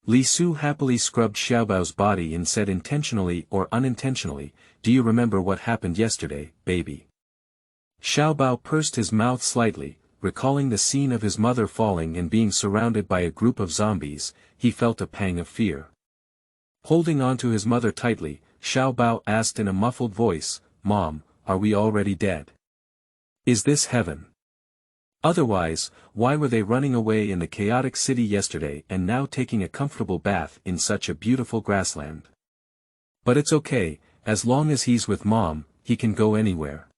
Li Su happily scrubbed Xiaobao's body and said intentionally or unintentionally, "Do you remember what happened yesterday, baby?" Xiaobao pursed his mouth slightly, recalling the scene of his mother falling and being surrounded by a group of zombies. He felt a pang of fear. Holding on to his mother tightly, Xiaobao asked in a muffled voice, "Mom, are we already dead? Is this heaven? Otherwise, why were they running away in the chaotic city yesterday and now taking a comfortable bath in such a beautiful grassland? But it's okay, as long as he's with Mom, he can go anywhere."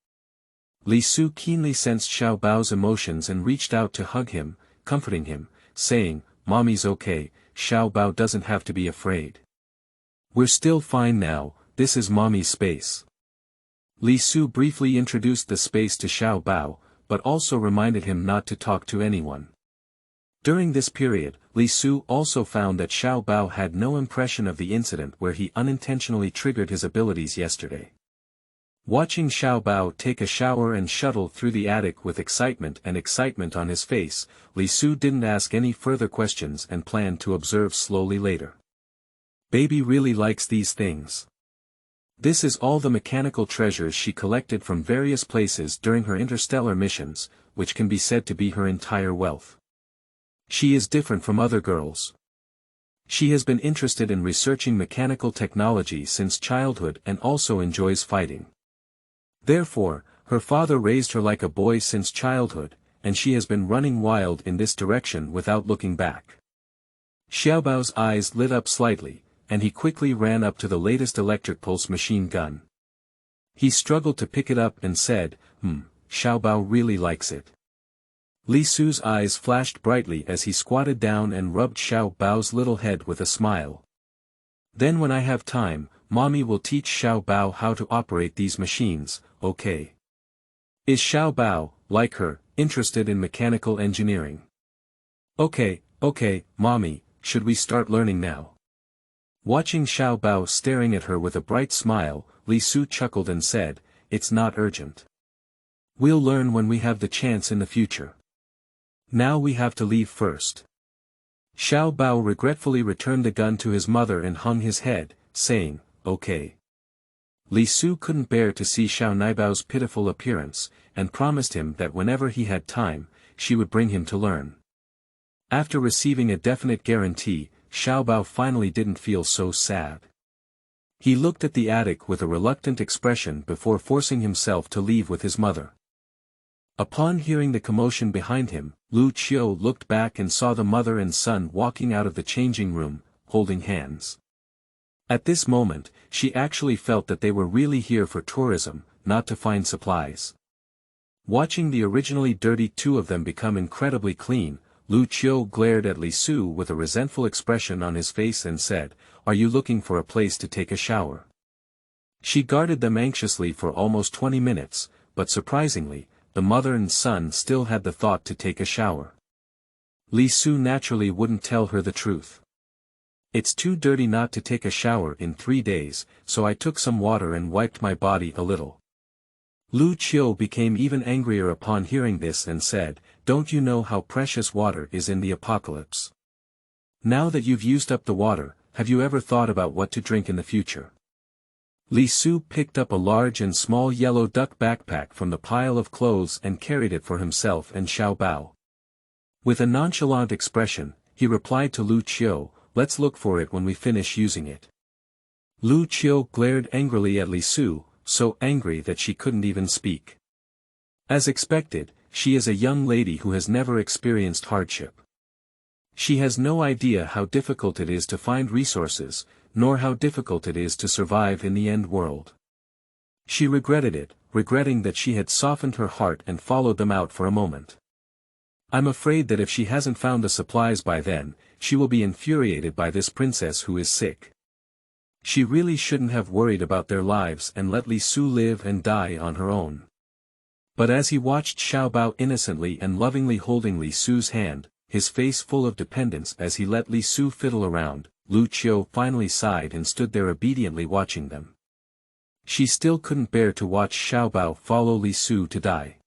Li Su keenly sensed Xiaobao's emotions and reached out to hug him, comforting him, saying, "Mommy's okay, Xiaobao doesn't have to be afraid. We're still fine now, this is Mommy's space." Li Su briefly introduced the space to Xiaobao, but also reminded him not to talk to anyone. During this period, Li Su also found that Xiaobao had no impression of the incident where he unintentionally triggered his abilities yesterday. Watching Xiaobao take a shower and shuttle through the attic with excitement on his face, Li Su didn't ask any further questions and planned to observe slowly later. Baby really likes these things. This is all the mechanical treasures she collected from various places during her interstellar missions, which can be said to be her entire wealth. She is different from other girls. She has been interested in researching mechanical technology since childhood and also enjoys fighting. Therefore, her father raised her like a boy since childhood, and she has been running wild in this direction without looking back. Xiaobao's eyes lit up slightly, and he quickly ran up to the latest electric pulse machine gun. He struggled to pick it up and said, Xiaobao really likes it." Li Su's eyes flashed brightly as he squatted down and rubbed Xiaobao's little head with a smile. "Then when I have time, Mommy will teach Xiaobao how to operate these machines, okay?" Is Xiaobao, like her, interested in mechanical engineering? Okay, Mommy, should we start learning now?" Watching Xiaobao staring at her with a bright smile, Li Su chuckled and said, "It's not urgent. We'll learn when we have the chance in the future. Now we have to leave first." Xiaobao regretfully returned the gun to his mother and hung his head, saying, "Okay." Li Su couldn't bear to see Xiaobao's pitiful appearance, and promised him that whenever he had time, she would bring him to learn. After receiving a definite guarantee, Xiaobao finally didn't feel so sad. He looked at the attic with a reluctant expression before forcing himself to leave with his mother. Upon hearing the commotion behind him, Lu Qiu looked back and saw the mother and son walking out of the changing room, holding hands. At this moment, she actually felt that they were really here for tourism, not to find supplies. Watching the originally dirty two of them become incredibly clean, Lu Qiu glared at Li Su with a resentful expression on his face and said, "Are you looking for a place to take a shower?" She guarded them anxiously for almost 20 minutes, but surprisingly, the mother and son still had the thought to take a shower. Li Su naturally wouldn't tell her the truth. "It's too dirty not to take a shower in 3 days, so I took some water and wiped my body a little." Lu Qiu became even angrier upon hearing this and said, "Don't you know how precious water is in the apocalypse? Now that you've used up the water, have you ever thought about what to drink in the future?" Li Su picked up a large and small yellow duck backpack from the pile of clothes and carried it for himself and Xiaobao. With a nonchalant expression, he replied to Lu Qiu, "Let's look for it when we finish using it." Lu Qiu glared angrily at Li Su, so angry that she couldn't even speak. As expected, she is a young lady who has never experienced hardship. She has no idea how difficult it is to find resources, nor how difficult it is to survive in the end world. She regretted it, regretting that she had softened her heart and followed them out for a moment. "I'm afraid that if she hasn't found the supplies by then, she will be infuriated by this princess who is sick." She really shouldn't have worried about their lives and let Li Su live and die on her own. But as he watched Xiaobao innocently and lovingly holding Li Su's hand, his face full of dependence as he let Li Su fiddle around, Lu Qiu finally sighed and stood there obediently watching them. She still couldn't bear to watch Xiaobao follow Li Su to die.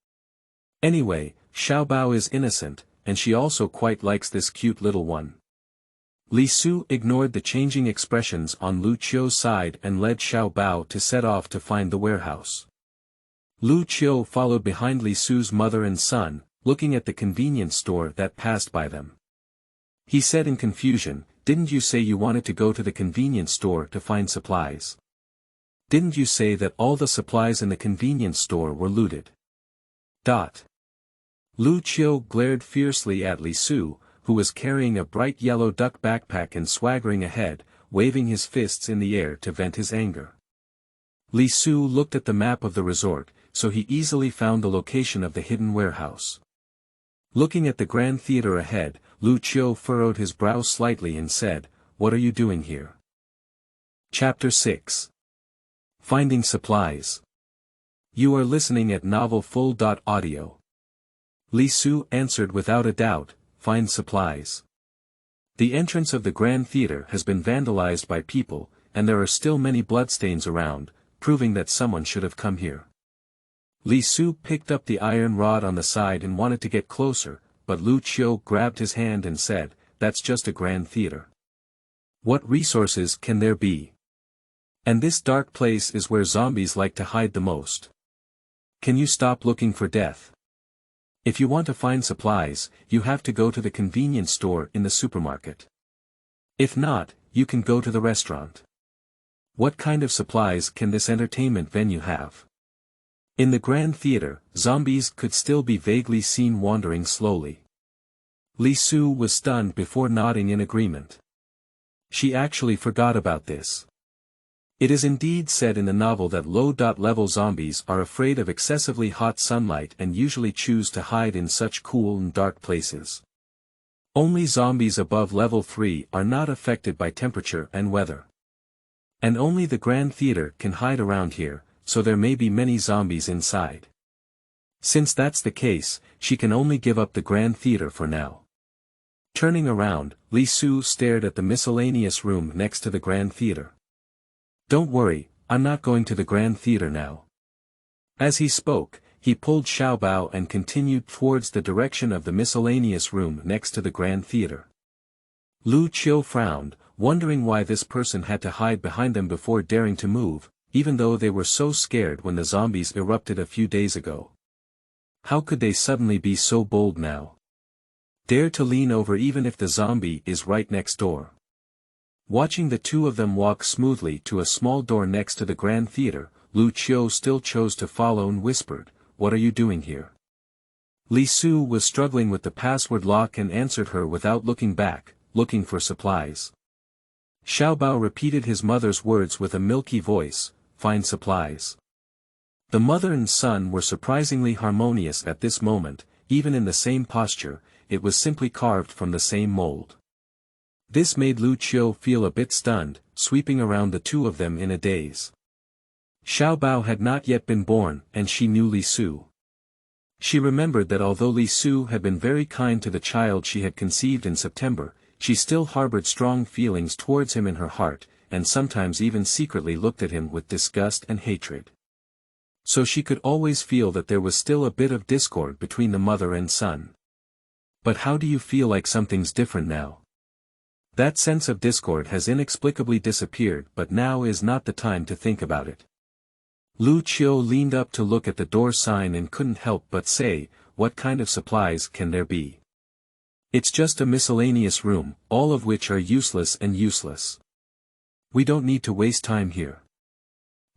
Anyway, Xiaobao is innocent, and she also quite likes this cute little one. Li Su ignored the changing expressions on Lu Qiu's side and led Xiaobao to set off to find the warehouse. Lu Qiu followed behind Li Su's mother and son, looking at the convenience store that passed by them. He said in confusion, "Didn't you say you wanted to go to the convenience store to find supplies? Didn't you say that all the supplies in the convenience store were looted?" Lu Qiu glared fiercely at Li Su, who was carrying a bright yellow duck backpack and swaggering ahead, waving his fists in the air to vent his anger. Li Su looked at the map of the resort, so he easily found the location of the hidden warehouse. Looking at the grand theater ahead, Lu Qiu furrowed his brow slightly and said, "What are you doing here?" Chapter 6. Finding Supplies. You are listening at novelfull.audio. Li Su answered without a doubt, "Find supplies." The entrance of the Grand Theater has been vandalized by people, and there are still many bloodstains around, proving that someone should have come here. Li Su picked up the iron rod on the side and wanted to get closer, but Lu Qiu grabbed his hand and said, "That's just a Grand Theater. What resources can there be? And this dark place is where zombies like to hide the most. Can you stop looking for death? If you want to find supplies, you have to go to the convenience store in the supermarket. If not, you can go to the restaurant. What kind of supplies can this entertainment venue have?" In the Grand Theater, zombies could still be vaguely seen wandering slowly. Li Su was stunned before nodding in agreement. She actually forgot about this. It is indeed said in the novel that low-level zombies are afraid of excessively hot sunlight and usually choose to hide in such cool and dark places. Only zombies above level 3 are not affected by temperature and weather. And only the Grand Theater can hide around here, so there may be many zombies inside. Since that's the case, she can only give up the Grand Theater for now. Turning around, Li Su stared at the miscellaneous room next to the Grand Theater. "Don't worry, I'm not going to the Grand Theater now." As he spoke, he pulled Xiaobao and continued towards the direction of the miscellaneous room next to the Grand Theater. Lu Qiu frowned, wondering why this person had to hide behind them before daring to move, even though they were so scared when the zombies erupted a few days ago. How could they suddenly be so bold now? Dare to lean over even if the zombie is right next door. Watching the two of them walk smoothly to a small door next to the Grand Theater, Lu Qiu still chose to follow and whispered, "What are you doing here?" Li Su was struggling with the password lock and answered her without looking back, "Looking for supplies." Xiaobao repeated his mother's words with a milky voice, "Find supplies." The mother and son were surprisingly harmonious at this moment, even in the same posture, it was simply carved from the same mold. This made Lu Qiu feel a bit stunned, sweeping around the two of them in a daze. Xiaobao had not yet been born, and she knew Li Su. She remembered that although Li Su had been very kind to the child she had conceived in September, she still harbored strong feelings towards him in her heart, and sometimes even secretly looked at him with disgust and hatred. So she could always feel that there was still a bit of discord between the mother and son. But how do you feel like something's different now? That sense of discord has inexplicably disappeared, but now is not the time to think about it. Lu Qiu leaned up to look at the door sign and couldn't help but say, "What kind of supplies can there be? It's just a miscellaneous room, all of which are useless and useless. We don't need to waste time here."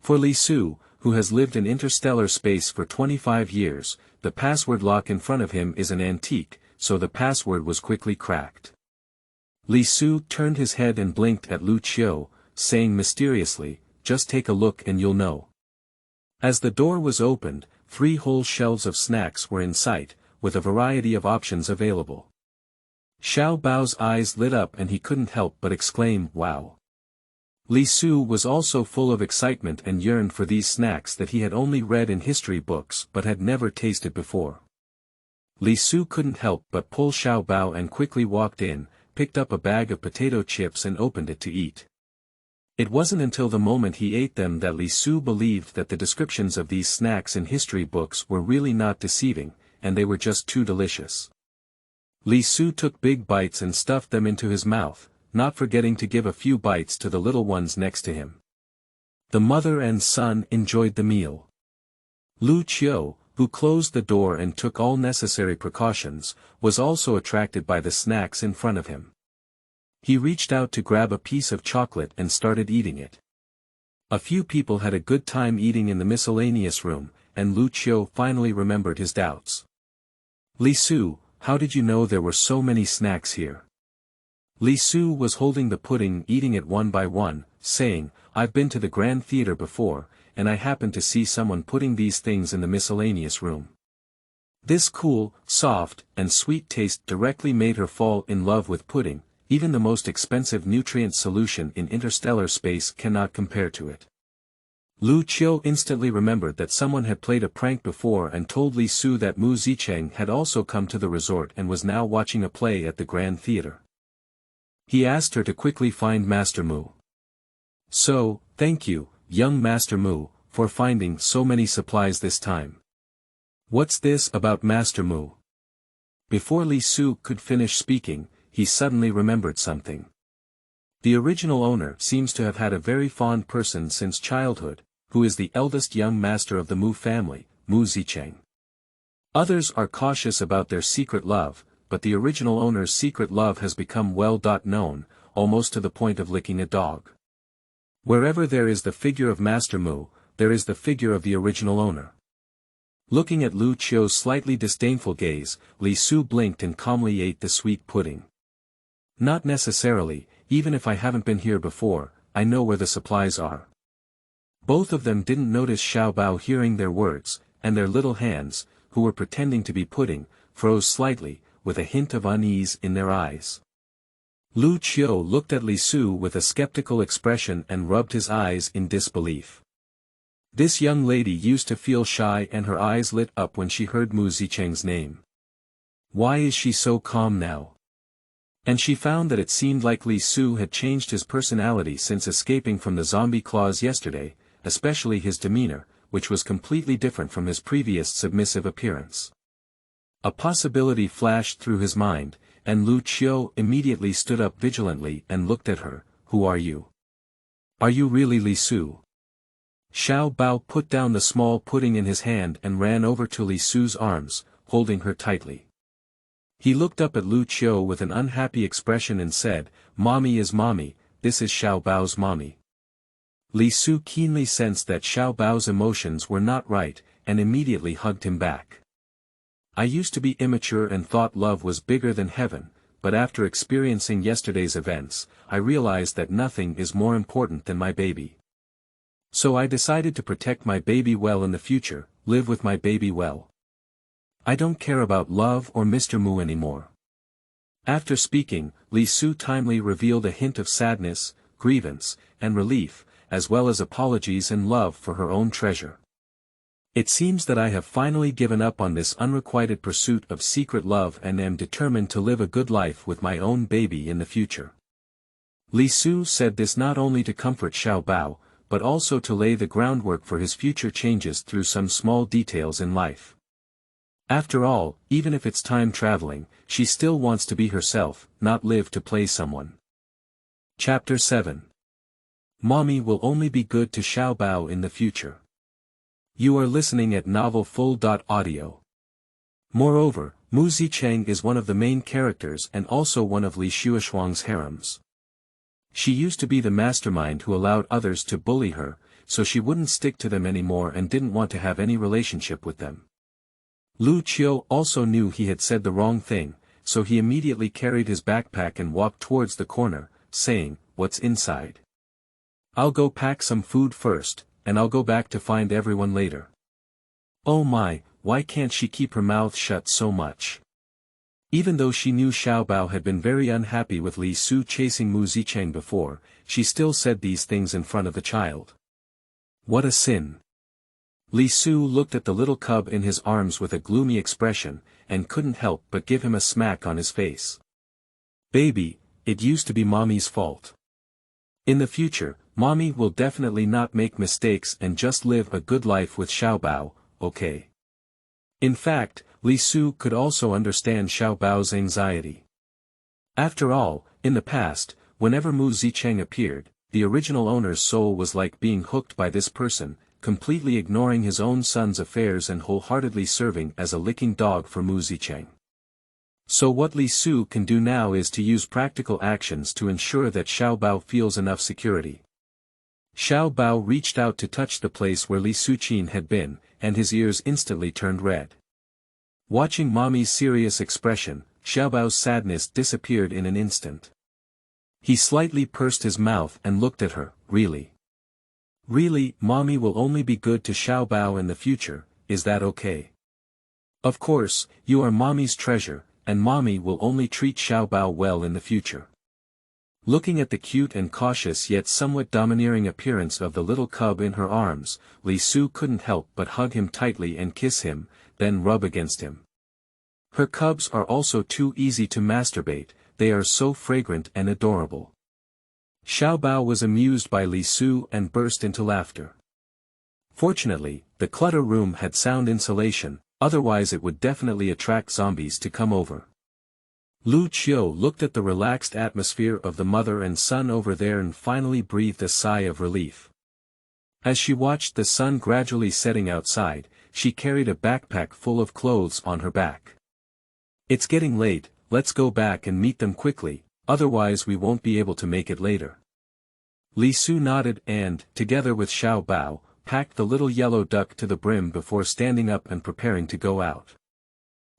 For Li Su, who has lived in interstellar space for 25 years, the password lock in front of him is an antique, so the password was quickly cracked. Li Su turned his head and blinked at Lu Qiu, saying mysteriously, "Just take a look and you'll know." As the door was opened, 3 whole shelves of snacks were in sight, with a variety of options available. Xiaobao's eyes lit up and he couldn't help but exclaim, "Wow! Li Su was also full of excitement and yearned for these snacks that he had only read in history books but had never tasted before. Li Su couldn't help but pull Xiaobao and quickly walked in, picked up a bag of potato chips and opened it to eat. It wasn't until the moment he ate them that Li Su believed that the descriptions of these snacks in history books were really not deceiving, and they were just too delicious. Li Su took big bites and stuffed them into his mouth, not forgetting to give a few bites to the little ones next to him. The mother and son enjoyed the meal. Lu Qiu, who closed the door and took all necessary precautions, was also attracted by the snacks in front of him. He reached out to grab a piece of chocolate and started eating it. A few people had a good time eating in the miscellaneous room, and Lu Qiu finally remembered his doubts. Li Su, how did you know there were so many snacks here? Li Su was holding the pudding, eating it one by one, saying, I've been to the Grand Theater before, and I happened to see someone putting these things in the miscellaneous room. This cool, soft, and sweet taste directly made her fall in love with pudding. Even the most expensive nutrient solution in interstellar space cannot compare to it. Lu Qiu instantly remembered that someone had played a prank before and told Li Su that Mu Zicheng had also come to the resort and was now watching a play at the Grand Theater. He asked her to quickly find Master Mu. So, thank you, young Master Mu, for finding so many supplies this time. What's this about Master Mu? Before Li Su could finish speaking, he suddenly remembered something. The original owner seems to have had a very fond person since childhood, who is the eldest young master of the Mu family, Mu Zicheng. Others are cautious about their secret love, but the original owner's secret love has become well known, almost to the point of licking a dog. Wherever there is the figure of Master Mu, there is the figure of the original owner. Looking at Lu Qiu's slightly disdainful gaze, Li Su blinked and calmly ate the sweet pudding. Not necessarily, even if I haven't been here before, I know where the supplies are. Both of them didn't notice Xiaobao hearing their words, and their little hands, who were pretending to be pudding, froze slightly, with a hint of unease in their eyes. Lu Qiu looked at Li Su with a skeptical expression and rubbed his eyes in disbelief. This young lady used to feel shy and her eyes lit up when she heard Mu Zicheng's name. Why is she so calm now? And she found that it seemed like Li Su had changed his personality since escaping from the zombie claws yesterday, especially his demeanor, which was completely different from his previous submissive appearance. A possibility flashed through his mind, and Lu Qiu immediately stood up vigilantly and looked at her. Who are you? Are you really Li Su? Xiaobao put down the small pudding in his hand and ran over to Li Su's arms, holding her tightly. He looked up at Lu Qiu with an unhappy expression and said, Mommy is mommy, this is Xiaobao's mommy. Li Su keenly sensed that Xiaobao's emotions were not right, and immediately hugged him back. I used to be immature and thought love was bigger than heaven, but after experiencing yesterday's events, I realized that nothing is more important than my baby. So I decided to protect my baby well in the future, live with my baby well. I don't care about love or Mr. Mu anymore. After speaking, Li Su timely revealed a hint of sadness, grievance, and relief, as well as apologies and love for her own treasure. It seems that I have finally given up on this unrequited pursuit of secret love and am determined to live a good life with my own baby in the future. Li Su said this not only to comfort Xiaobao, but also to lay the groundwork for his future changes through some small details in life. After all, even if it's time traveling, she still wants to be herself, not live to play someone. Chapter 7. Mommy will only be good to Xiaobao in the future. You are listening at novelfull.audio. Moreover, Mu Zicheng is one of the main characters and also one of Li Xueshuang's harems. She used to be the mastermind who allowed others to bully her, so she wouldn't stick to them anymore and didn't want to have any relationship with them. Lu Qiu also knew he had said the wrong thing, so he immediately carried his backpack and walked towards the corner, saying, What's inside? I'll go pack some food first, and I'll go back to find everyone later. Oh my, why can't she keep her mouth shut so much? Even though she knew Xiaobao had been very unhappy with Li Su chasing Mu Zicheng before, she still said these things in front of the child. What a sin. Li Su looked at the little cub in his arms with a gloomy expression, and couldn't help but give him a smack on his face. Baby, it used to be Mommy's fault. In the future, Mommy will definitely not make mistakes and just live a good life with Xiaobao, okay? In fact, Li Su could also understand Xiaobao's anxiety. After all, in the past, whenever Mu Zicheng appeared, the original owner's soul was like being hooked by this person, completely ignoring his own son's affairs and wholeheartedly serving as a licking dog for Mu Zicheng. So what Li Su can do now is to use practical actions to ensure that Xiaobao feels enough security. Xiaobao reached out to touch the place where Li Suqin had been, and his ears instantly turned red. Watching Mommy's serious expression, Xiaobao's sadness disappeared in an instant. He slightly pursed his mouth and looked at her. Really? Really, Mommy will only be good to Xiaobao in the future, is that okay? Of course, you are Mommy's treasure, and Mommy will only treat Xiaobao well in the future. Looking at the cute and cautious yet somewhat domineering appearance of the little cub in her arms, Li Su couldn't help but hug him tightly and kiss him, then rub against him. Her cubs are also too easy to masturbate, they are so fragrant and adorable. Xiaobao was amused by Li Su and burst into laughter. Fortunately, the clutter room had sound insulation, otherwise it would definitely attract zombies to come over. Lu Qiu looked at the relaxed atmosphere of the mother and son over there and finally breathed a sigh of relief. As she watched the sun gradually setting outside, she carried a backpack full of clothes on her back. It's getting late, let's go back and meet them quickly, otherwise we won't be able to make it later. Li Su nodded and, together with Xiaobao, packed the little yellow duck to the brim before standing up and preparing to go out.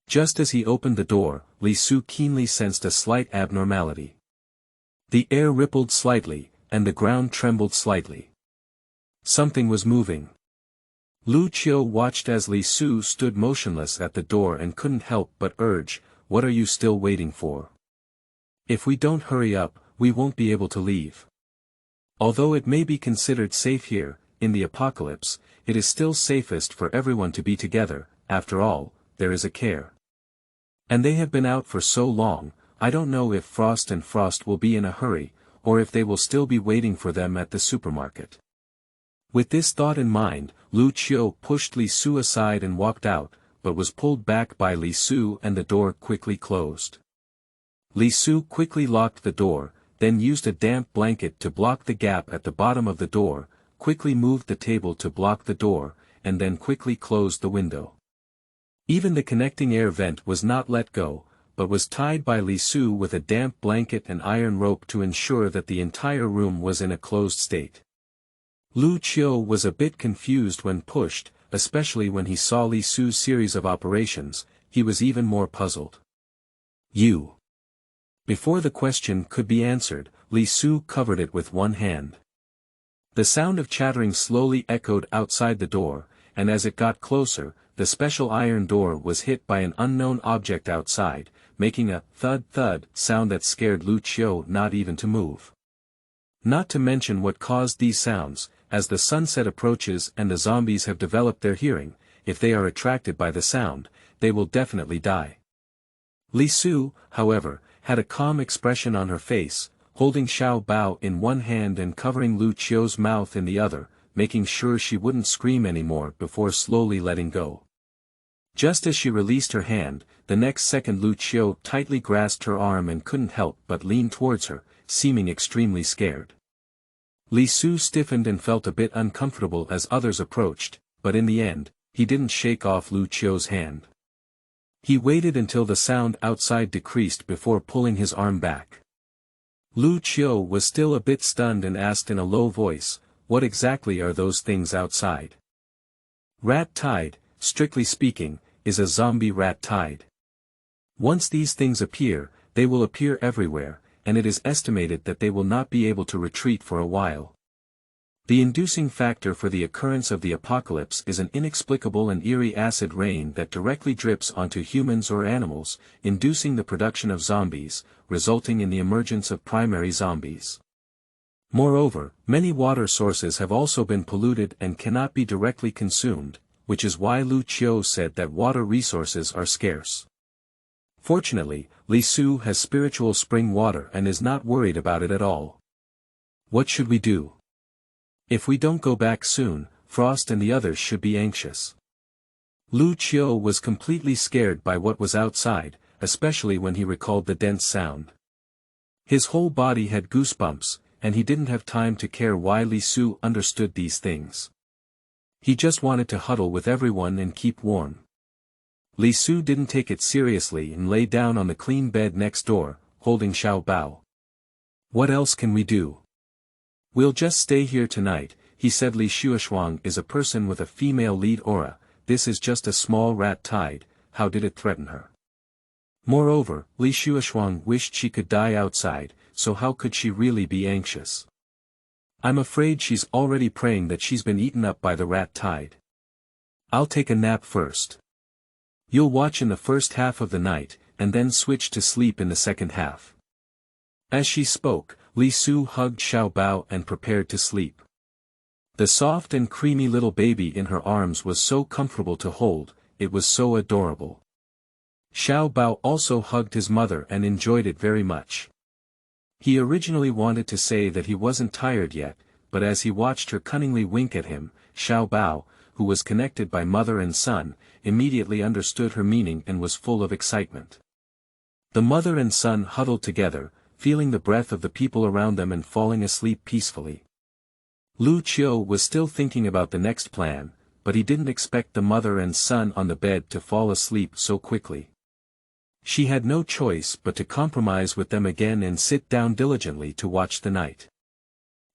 Just as he opened the door, Li Su keenly sensed a slight abnormality. The air rippled slightly, and the ground trembled slightly. Something was moving. Lu Qiu watched as Li Su stood motionless at the door and couldn't help but urge, "What are you still waiting for? If we don't hurry up, we won't be able to leave." Although it may be considered safe here, in the apocalypse, it is still safest for everyone to be together. After all, there is a care. And they have been out for so long, I don't know if Frost and Frost will be in a hurry, or if they will still be waiting for them at the supermarket. With this thought in mind, Lu Qiu pushed Li Su aside and walked out, but was pulled back by Li Su and the door quickly closed. Li Su quickly locked the door, then used a damp blanket to block the gap at the bottom of the door, quickly moved the table to block the door, and then quickly closed the window. Even the connecting air vent was not let go, but was tied by Li Su with a damp blanket and iron rope to ensure that the entire room was in a closed state. Lu Qiu was a bit confused when pushed, especially when he saw Li Su's series of operations. He was even more puzzled. "You." Before the question could be answered, Li Su covered it with one hand. The sound of chattering slowly echoed outside the door, and as it got closer, the special iron door was hit by an unknown object outside, making a thud-thud sound that scared Lu Qiu not even to move. Not to mention what caused these sounds, as the sunset approaches and the zombies have developed their hearing, if they are attracted by the sound, they will definitely die. Li Su, however, had a calm expression on her face, holding Xiaobao in one hand and covering Lu Qiu's mouth in the other, making sure she wouldn't scream anymore before slowly letting go. Just as she released her hand, the next second Lu Qiu tightly grasped her arm and couldn't help but lean towards her, seeming extremely scared. Li Su stiffened and felt a bit uncomfortable as others approached, but in the end, he didn't shake off Lu Qiu's hand. He waited until the sound outside decreased before pulling his arm back. Lu Qiu was still a bit stunned and asked in a low voice, "What exactly are those things outside?" Rat tide, strictly speaking, is a zombie rat tide. Once these things appear, they will appear everywhere, and it is estimated that they will not be able to retreat for a while. The inducing factor for the occurrence of the apocalypse is an inexplicable and eerie acid rain that directly drips onto humans or animals, inducing the production of zombies, resulting in the emergence of primary zombies. Moreover, many water sources have also been polluted and cannot be directly consumed, which is why Lu Qiu said that water resources are scarce. Fortunately, Li Su has spiritual spring water and is not worried about it at all. What should we do? If we don't go back soon, Frost and the others should be anxious. Lu Qiu was completely scared by what was outside, especially when he recalled the dense sound. His whole body had goosebumps, and he didn't have time to care why Li Su understood these things. He just wanted to huddle with everyone and keep warm. Li Su didn't take it seriously and lay down on the clean bed next door, holding Xiaobao. What else can we do? We'll just stay here tonight, he said. Li Shuoxuang is a person with a female lead aura, this is just a small rat tide, how did it threaten her? Moreover, Li Shuoxuang wished she could die outside, so how could she really be anxious? I'm afraid she's already praying that she's been eaten up by the rat tide. I'll take a nap first. You'll watch in the first half of the night, and then switch to sleep in the second half. As she spoke, Li Su hugged Xiaobao and prepared to sleep. The soft and creamy little baby in her arms was so comfortable to hold, it was so adorable. Xiaobao also hugged his mother and enjoyed it very much. He originally wanted to say that he wasn't tired yet, but as he watched her cunningly wink at him, Xiaobao, who was connected by mother and son, immediately understood her meaning and was full of excitement. The mother and son huddled together, feeling the breath of the people around them and falling asleep peacefully. Lu Qiu was still thinking about the next plan, but he didn't expect the mother and son on the bed to fall asleep so quickly. She had no choice but to compromise with them again and sit down diligently to watch the night.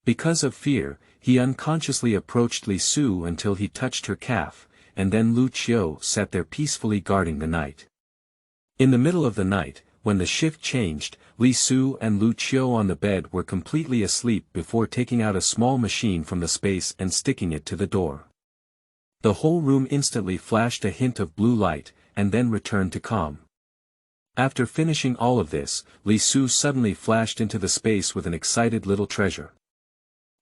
Because of fear, he unconsciously approached Li Su until he touched her calf, and then Lu Qiu sat there peacefully guarding the night. In the middle of the night, when the shift changed, Li Su and Lu Qiu on the bed were completely asleep before taking out a small machine from the space and sticking it to the door. The whole room instantly flashed a hint of blue light, and then returned to calm. After finishing all of this, Li Su suddenly flashed into the space with an excited little treasure.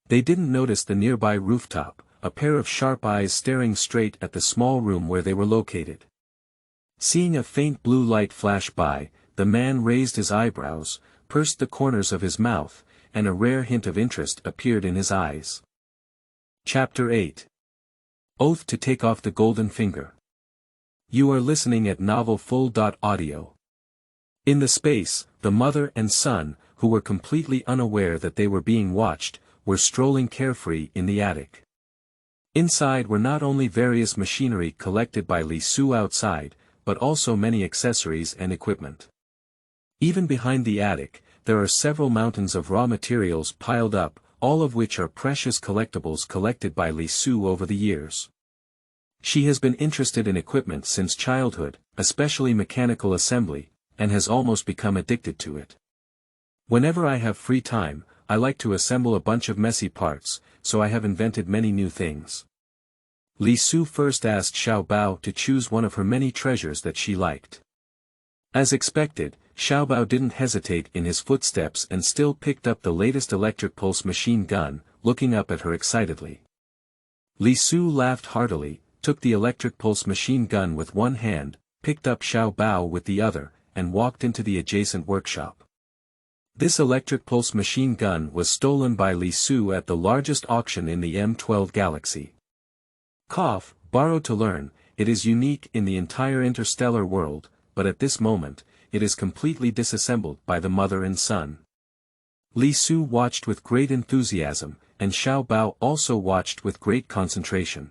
They didn't notice the nearby rooftop, a pair of sharp eyes staring straight at the small room where they were located. Seeing a faint blue light flash by, the man raised his eyebrows, pursed the corners of his mouth, and a rare hint of interest appeared in his eyes. Chapter 8. Oath to take off the golden finger. You are listening at novelfull.audio. In the space, the mother and son, who were completely unaware that they were being watched, were strolling carefree in the attic. Inside were not only various machinery collected by Li Su outside, but also many accessories and equipment. Even behind the attic, there are several mountains of raw materials piled up, all of which are precious collectibles collected by Li Su over the years. She has been interested in equipment since childhood, especially mechanical assembly, and has almost become addicted to it. Whenever I have free time, I like to assemble a bunch of messy parts, so I have invented many new things. Li Su first asked Xiaobao to choose one of her many treasures that she liked. As expected, Xiaobao didn't hesitate in his footsteps and still picked up the latest electric pulse machine gun, looking up at her excitedly. Li Su laughed heartily, took the electric pulse machine gun with one hand, picked up Xiaobao with the other, and walked into the adjacent workshop. This electric pulse machine gun was stolen by Li Su at the largest auction in the M12 galaxy. Borrowed to learn, it is unique in the entire interstellar world, but at this moment, it is completely disassembled by the mother and son. Li Su watched with great enthusiasm, and Xiaobao also watched with great concentration.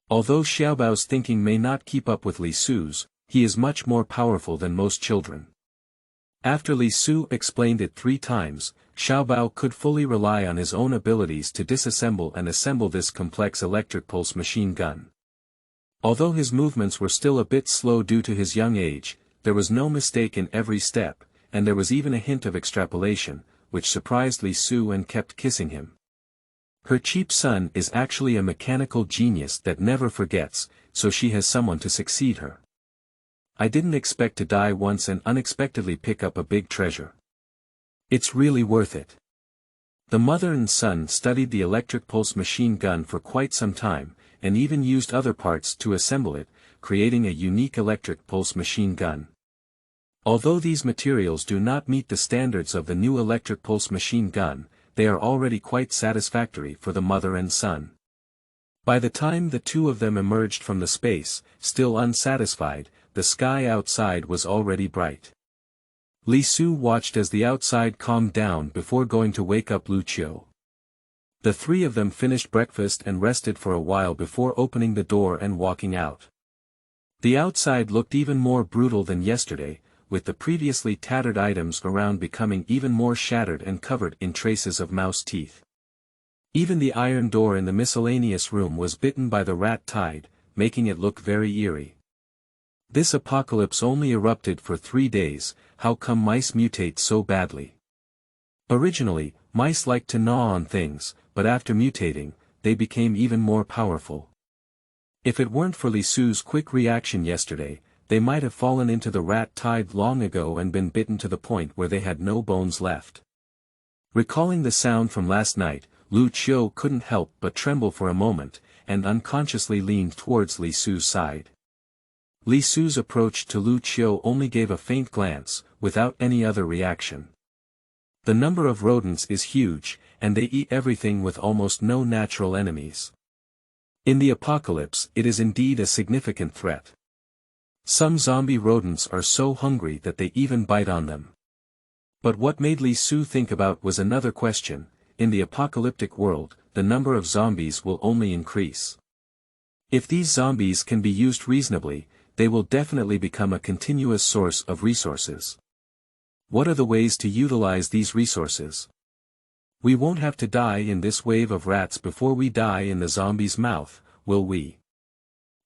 Although Xiaobao's thinking may not keep up with Li Su's, he is much more powerful than most children. After Li Su explained it 3 times, Xiaobao could fully rely on his own abilities to disassemble and assemble this complex electric pulse machine gun. Although his movements were still a bit slow due to his young age, there was no mistake in every step, and there was even a hint of extrapolation, which surprised Li Su and kept kissing him. Her cheap son is actually a mechanical genius that never forgets, so she has someone to succeed her. I didn't expect to die once and unexpectedly pick up a big treasure. It's really worth it. The mother and son studied the electric pulse machine gun for quite some time, and even used other parts to assemble it, creating a unique electric pulse machine gun. Although these materials do not meet the standards of the new electric pulse machine gun, they are already quite satisfactory for the mother and son. By the time the two of them emerged from the space, still unsatisfied, the sky outside was already bright. Li Su watched as the outside calmed down before going to wake up Lu Qiu. The three of them finished breakfast and rested for a while before opening the door and walking out. The outside looked even more brutal than yesterday, with the previously tattered items around becoming even more shattered and covered in traces of mouse teeth. Even the iron door in the miscellaneous room was bitten by the rat tide, making it look very eerie. This apocalypse only erupted for 3 days, how come mice mutate so badly? Originally, mice liked to gnaw on things, but after mutating, they became even more powerful. If it weren't for Li Su's quick reaction yesterday, they might have fallen into the rat tide long ago and been bitten to the point where they had no bones left. Recalling the sound from last night, Lu Qiu couldn't help but tremble for a moment, and unconsciously leaned towards Li Su's side. Li Su's approach to Lu Qiu only gave a faint glance, without any other reaction. The number of rodents is huge, and they eat everything with almost no natural enemies. In the apocalypse it is indeed a significant threat. Some zombie rodents are so hungry that they even bite on them. But what made Li Su think about was another question: in the apocalyptic world, the number of zombies will only increase. If these zombies can be used reasonably, they will definitely become a continuous source of resources. What are the ways to utilize these resources? We won't have to die in this wave of rats before we die in the zombie's mouth, will we?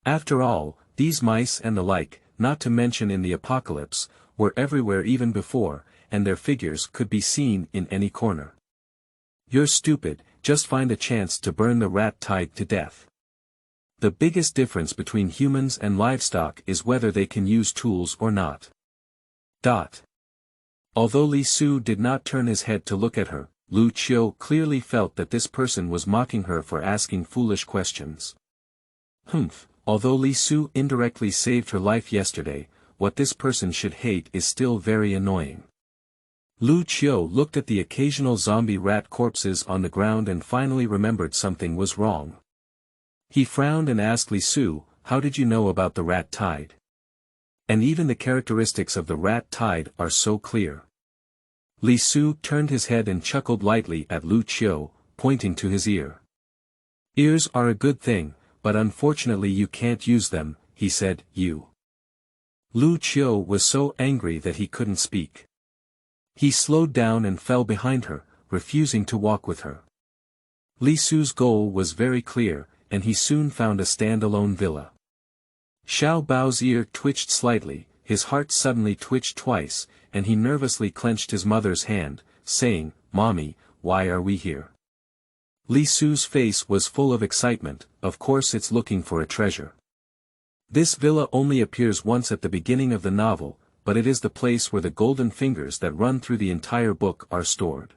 After all, these mice and the like, not to mention in the apocalypse, were everywhere even before, and their figures could be seen in any corner. You're stupid, just find a chance to burn the rat tide to death. The biggest difference between humans and livestock is whether they can use tools or not. Although Li Su did not turn his head to look at her, Lu Qiu clearly felt that this person was mocking her for asking foolish questions. Although Li Su indirectly saved her life yesterday, what this person should hate is still very annoying. Lu Qiu looked at the occasional zombie rat corpses on the ground and finally remembered something was wrong. He frowned and asked Li Su, "How did you know about the rat tide? And even the characteristics of the rat tide are so clear." Li Su turned his head and chuckled lightly at Lu Qiu, pointing to his ear. "Ears are a good thing, but unfortunately you can't use them," he said. "You." Lu Qiu was so angry that he couldn't speak. He slowed down and fell behind her, refusing to walk with her. Li Su's goal was very clear, and he soon found a stand-alone villa. Xiaobao's ear twitched slightly, his heart suddenly twitched twice, and he nervously clenched his mother's hand, saying, "Mommy, why are we here?" Li Su's face was full of excitement. "Of course it's looking for a treasure. This villa only appears once at the beginning of the novel, but it is the place where the golden fingers that run through the entire book are stored."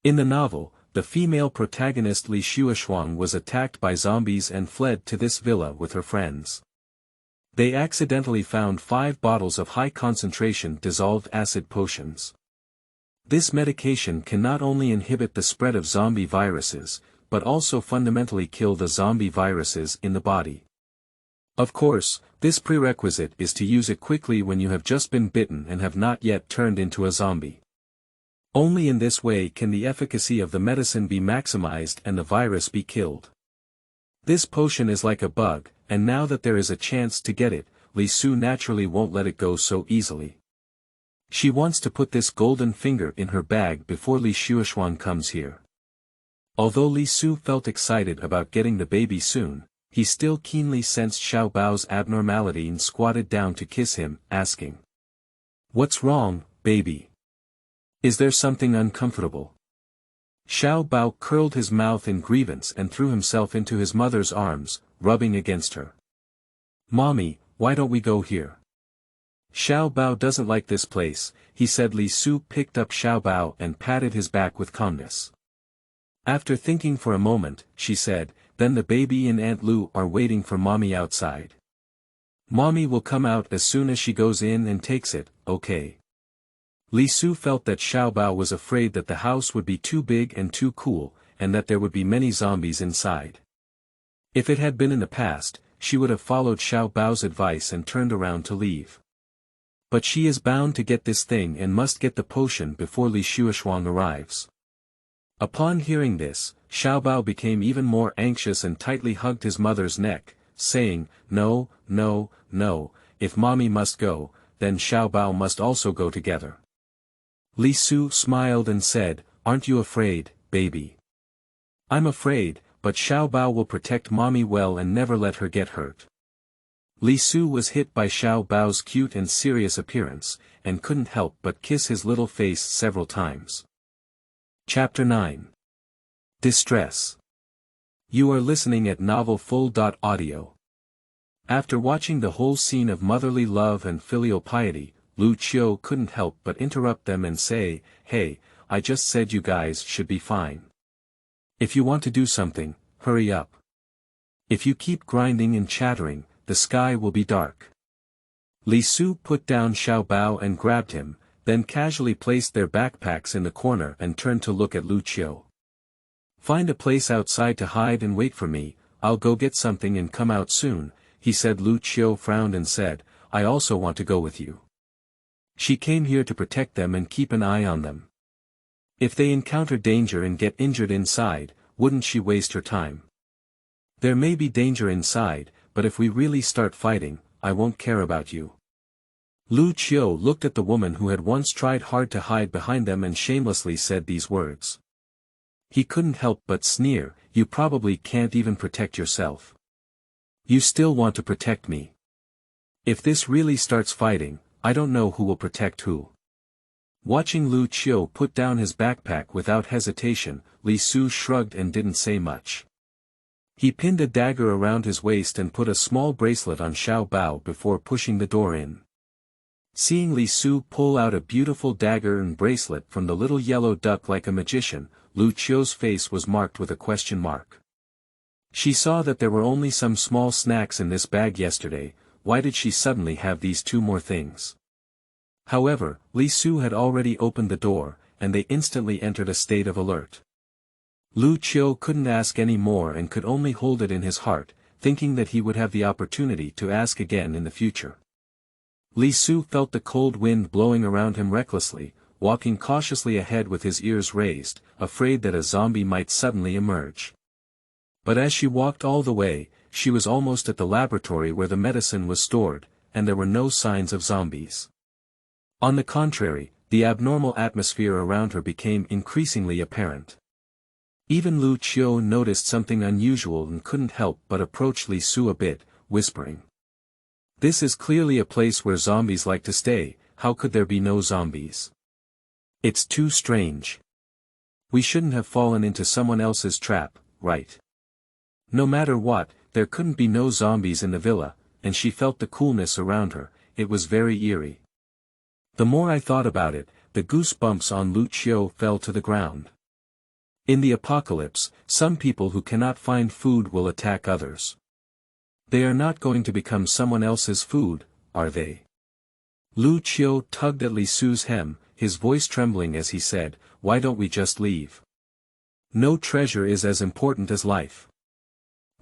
In the novel, the female protagonist Li Xueshuang was attacked by zombies and fled to this villa with her friends. They accidentally found 5 bottles of high-concentration dissolved acid potions. This medication can not only inhibit the spread of zombie viruses, but also fundamentally kill the zombie viruses in the body. Of course, this prerequisite is to use it quickly when you have just been bitten and have not yet turned into a zombie. Only in this way can the efficacy of the medicine be maximized and the virus be killed. This potion is like a bug, and now that there is a chance to get it, Li Su naturally won't let it go so easily. She wants to put this golden finger in her bag before Li Xueshuang comes here. Although Li Su felt excited about getting the baby soon, he still keenly sensed Xiaobao's abnormality and squatted down to kiss him, asking, "What's wrong, baby? Is there something uncomfortable?" Xiaobao curled his mouth in grievance and threw himself into his mother's arms, rubbing against her. "Mommy, why don't we go here?" "Xiaobao doesn't like this place," he said. Li Su picked up Xiaobao and patted his back with calmness. After thinking for a moment, she said, "Then the baby and Aunt Lu are waiting for Mommy outside. Mommy will come out as soon as she goes in and takes it, okay?" Li Su felt that Xiaobao was afraid that the house would be too big and too cool, and that there would be many zombies inside. If it had been in the past, she would have followed Xiaobao's advice and turned around to leave. But she is bound to get this thing and must get the potion before Li Xueshuang arrives. Upon hearing this, Xiaobao became even more anxious and tightly hugged his mother's neck, saying, "No, no, no, if Mommy must go, then Xiaobao must also go together." Li Su smiled and said, "Aren't you afraid, baby?" "I'm afraid, but Xiaobao will protect Mommy well and never let her get hurt." Li Su was hit by Xiaobao's cute and serious appearance, and couldn't help but kiss his little face several times. Chapter 9. Distress. You are listening at novelfull.audio. After watching the whole scene of motherly love and filial piety, Lu Qiu couldn't help but interrupt them and say, "Hey, I just said you guys should be fine. If you want to do something, hurry up. If you keep grinding and chattering, the sky will be dark." Li Su put down Xiaobao and grabbed him, then casually placed their backpacks in the corner and turned to look at Lu Qiu. "Find a place outside to hide and wait for me, I'll go get something and come out soon," he said. Lu Qiu frowned and said, "I also want to go with you." She came here to protect them and keep an eye on them. If they encounter danger and get injured inside, wouldn't she waste her time? "There may be danger inside, but if we really start fighting, I won't care about you." Lu Qiu looked at the woman who had once tried hard to hide behind them and shamelessly said these words. He couldn't help but sneer, "You probably can't even protect yourself. You still want to protect me. If this really starts fighting, I don't know who will protect who." Watching Lu Qiu put down his backpack without hesitation, Li Su shrugged and didn't say much. He pinned a dagger around his waist and put a small bracelet on Xiaobao before pushing the door in. Seeing Li Su pull out a beautiful dagger and bracelet from the little yellow duck like a magician, Lu Qiu's face was marked with a question mark. She saw that there were only some small snacks in this bag yesterday. Why did she suddenly have these two more things? However, Li Su had already opened the door, and they instantly entered a state of alert. Lu Qiu couldn't ask any more and could only hold it in his heart, thinking that he would have the opportunity to ask again in the future. Li Su felt the cold wind blowing around him recklessly, walking cautiously ahead with his ears raised, afraid that a zombie might suddenly emerge. But as she walked all the way, she was almost at the laboratory where the medicine was stored, and there were no signs of zombies. On the contrary, the abnormal atmosphere around her became increasingly apparent. Even Lu Qiu noticed something unusual and couldn't help but approach Li Su a bit, whispering. "This is clearly a place where zombies like to stay, how could there be no zombies? It's too strange. We shouldn't have fallen into someone else's trap, right?" No matter what, there couldn't be no zombies in the villa, and she felt the coolness around her. It was very eerie. The more I thought about it, the goosebumps on Lu Qiu fell to the ground. In the apocalypse, some people who cannot find food will attack others. They are not going to become someone else's food, are they? Lu Qiu tugged at Li Su's hem, his voice trembling as he said, "Why don't we just leave? No treasure is as important as life."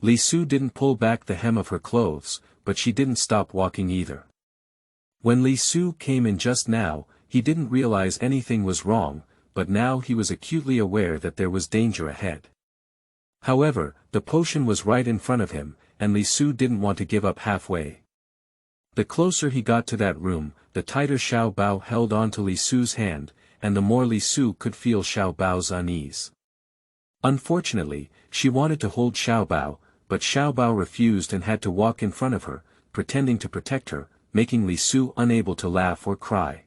Li Su didn't pull back the hem of her clothes, but she didn't stop walking either. When Li Su came in just now, he didn't realize anything was wrong, but now he was acutely aware that there was danger ahead. However, the potion was right in front of him, and Li Su didn't want to give up halfway. The closer he got to that room, the tighter Xiaobao held on to Li Su's hand, and the more Li Su could feel Xiaobao's unease. Unfortunately, she wanted to hold Xiaobao, but Xiaobao refused and had to walk in front of her, pretending to protect her, making Li Su unable to laugh or cry.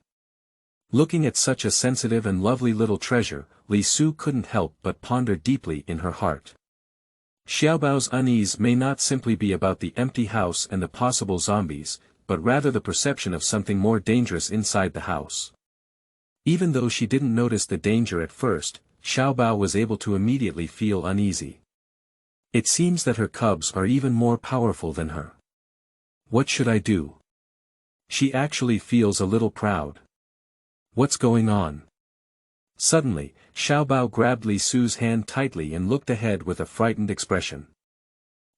Looking at such a sensitive and lovely little treasure, Li Su couldn't help but ponder deeply in her heart. Xiaobao's unease may not simply be about the empty house and the possible zombies, but rather the perception of something more dangerous inside the house. Even though she didn't notice the danger at first, Xiaobao was able to immediately feel uneasy. It seems that her cubs are even more powerful than her. What should I do? She actually feels a little proud. What's going on? Suddenly, Xiaobao grabbed Li Su's hand tightly and looked ahead with a frightened expression.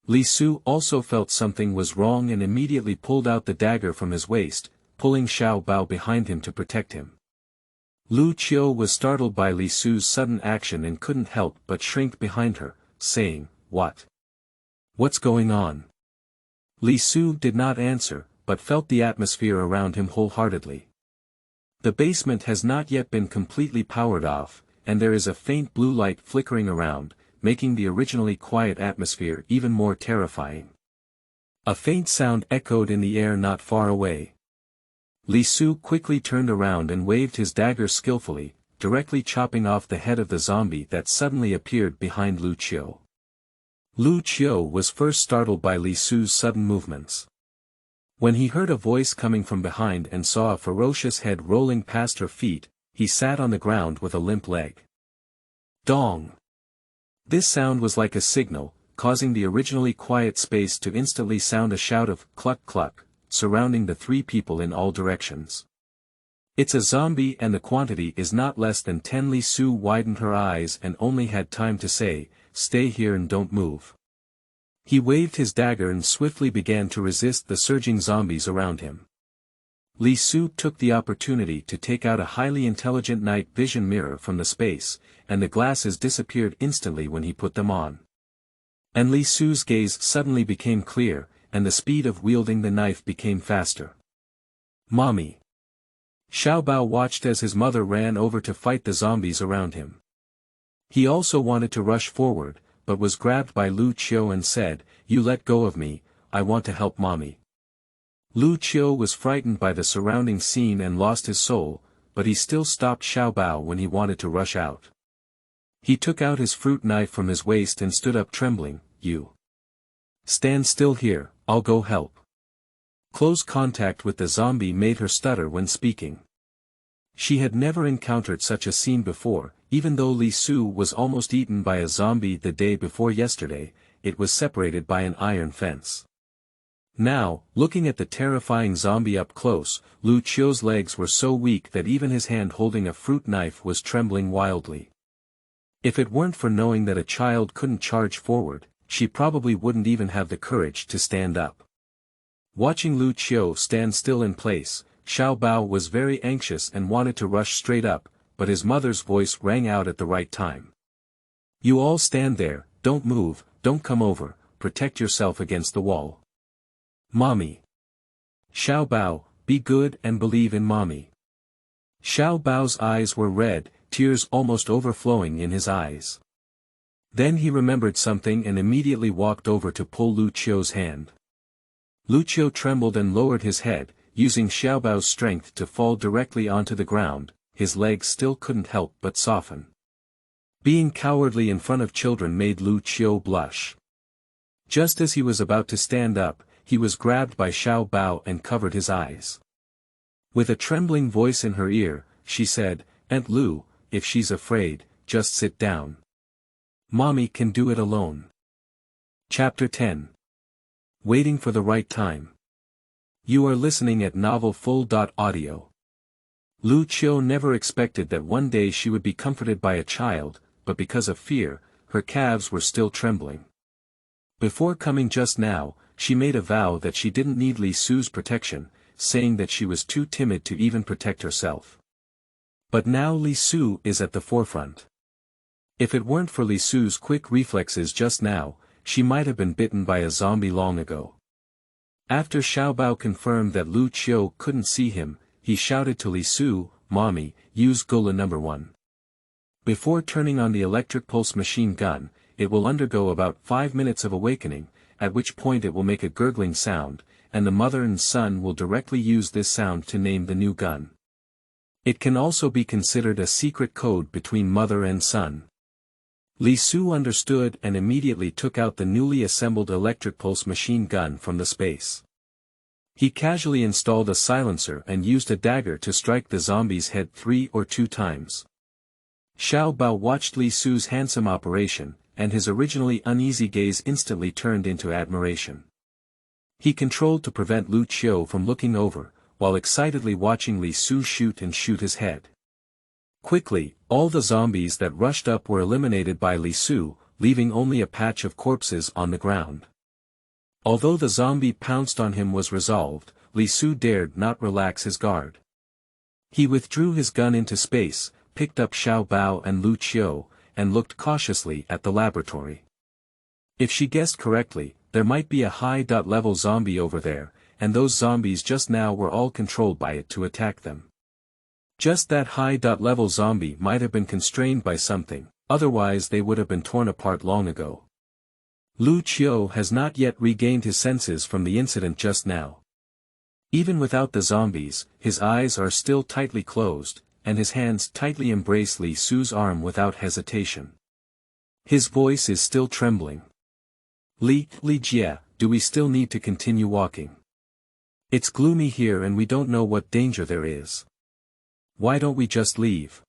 Li Su also felt something was wrong and immediately pulled out the dagger from his waist, pulling Xiaobao behind him to protect him. Lu Qiu was startled by Li Su's sudden action and couldn't help but shrink behind her, saying, "What? What's going on?" Li Su did not answer, but felt the atmosphere around him wholeheartedly. The basement has not yet been completely powered off, and there is a faint blue light flickering around, making the originally quiet atmosphere even more terrifying. A faint sound echoed in the air not far away. Li Su quickly turned around and waved his dagger skillfully, directly chopping off the head of the zombie that suddenly appeared behind Lu Qiu. Lu Qiu was first startled by Li Su's sudden movements. When he heard a voice coming from behind and saw a ferocious head rolling past her feet, he sat on the ground with a limp leg. Dong! This sound was like a signal, causing the originally quiet space to instantly sound a shout of cluck cluck, surrounding the three people in all directions. It's a zombie and the quantity is not less than 10. Li Su widened her eyes and only had time to say, "Stay here and don't move." He waved his dagger and swiftly began to resist the surging zombies around him. Li Su took the opportunity to take out a highly intelligent night vision mirror from the space, and the glasses disappeared instantly when he put them on. And Li Su's gaze suddenly became clear, and the speed of wielding the knife became faster. "Mommy!" Xiaobao watched as his mother ran over to fight the zombies around him. He also wanted to rush forward, but was grabbed by Lu Qiu and said, "You let go of me, I want to help mommy." Lu Qiu was frightened by the surrounding scene and lost his soul, but he still stopped Xiaobao when he wanted to rush out. He took out his fruit knife from his waist and stood up trembling. "You stand still here, I'll go help." Close contact with the zombie made her stutter when speaking. She had never encountered such a scene before. Even though Li Su was almost eaten by a zombie the day before yesterday, it was separated by an iron fence. Now, looking at the terrifying zombie up close, Lu Qiu's legs were so weak that even his hand holding a fruit knife was trembling wildly. If it weren't for knowing that a child couldn't charge forward, she probably wouldn't even have the courage to stand up. Watching Lu Qiu stand still in place, Xiaobao was very anxious and wanted to rush straight up, but his mother's voice rang out at the right time. "You all stand there, don't move, don't come over, protect yourself against the wall. Mommy. Xiaobao, be good and believe in mommy." Xiaobao's eyes were red, tears almost overflowing in his eyes. Then he remembered something and immediately walked over to pull Lu Qiu's hand. Lu Qiu trembled and lowered his head, using Xiaobao's strength to fall directly onto the ground. His legs still couldn't help but soften. Being cowardly in front of children made Lu Qiu blush. Just as he was about to stand up, he was grabbed by Xiaobao and covered his eyes. With a trembling voice in her ear, she said, "Aunt Lu, if she's afraid, just sit down. Mommy can do it alone." Chapter 10. Waiting for the right time. You are listening at novelfull.audio. Lu Qiu never expected that one day she would be comforted by a child, but because of fear, her calves were still trembling. Before coming just now, she made a vow that she didn't need Li Su's protection, saying that she was too timid to even protect herself. But now Li Su is at the forefront. If it weren't for Li Su's quick reflexes just now, she might have been bitten by a zombie long ago. After Xiaobao confirmed that Lu Qiu couldn't see him, he shouted to Li Su, "Mommy, use Gula number 1. Before turning on the electric pulse machine gun, it will undergo about 5 minutes of awakening, at which point it will make a gurgling sound, and the mother and son will directly use this sound to name the new gun. It can also be considered a secret code between mother and son. Li Su understood and immediately took out the newly assembled electric pulse machine gun from the space. He casually installed a silencer and used a dagger to strike the zombie's head 3 or 2 times. Xiaobao watched Li Su's handsome operation, and his originally uneasy gaze instantly turned into admiration. He controlled to prevent Lu Qiu from looking over, while excitedly watching Li Su shoot his head. Quickly, all the zombies that rushed up were eliminated by Li Su, leaving only a patch of corpses on the ground. Although the zombie pounced on him was resolved, Li Su dared not relax his guard. He withdrew his gun into space, picked up Xiaobao and Lu Qiu, and looked cautiously at the laboratory. If she guessed correctly, there might be a high-level zombie over there, and those zombies just now were all controlled by it to attack them. Just that high-level zombie might have been constrained by something, otherwise they would have been torn apart long ago. Lu Qiu has not yet regained his senses from the incident just now. Even without the zombies, his eyes are still tightly closed, and his hands tightly embrace Li Su's arm without hesitation. His voice is still trembling. Li Jie, do we still need to continue walking? It's gloomy here and we don't know what danger there is. Why don't we just leave?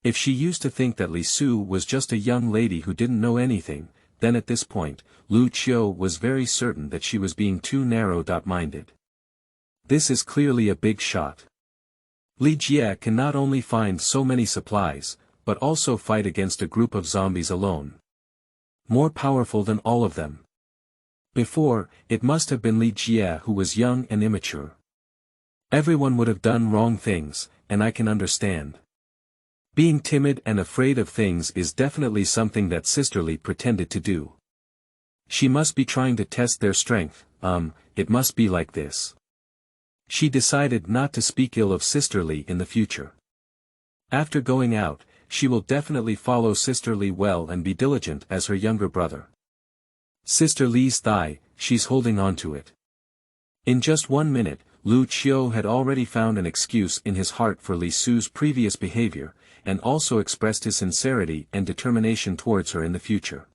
If she used to think that Li Su was just a young lady who didn't know anything, then at this point, Lu Qiu was very certain that she was being too narrow-minded. This is clearly a big shot. Li Jie can not only find so many supplies, but also fight against a group of zombies alone. More powerful than all of them. Before, it must have been Li Jie who was young and immature. Everyone would have done wrong things, and I can understand. Being timid and afraid of things is definitely something that Sister Li pretended to do. She must be trying to test their strength, it must be like this. She decided not to speak ill of Sister Li in the future. After going out, she will definitely follow Sister Li well and be diligent as her younger brother. Sister Li's thigh, she's holding on to it. In just 1 minute, Lu Qiu had already found an excuse in his heart for Li Su's previous behavior, and also expressed his sincerity and determination towards her in the future.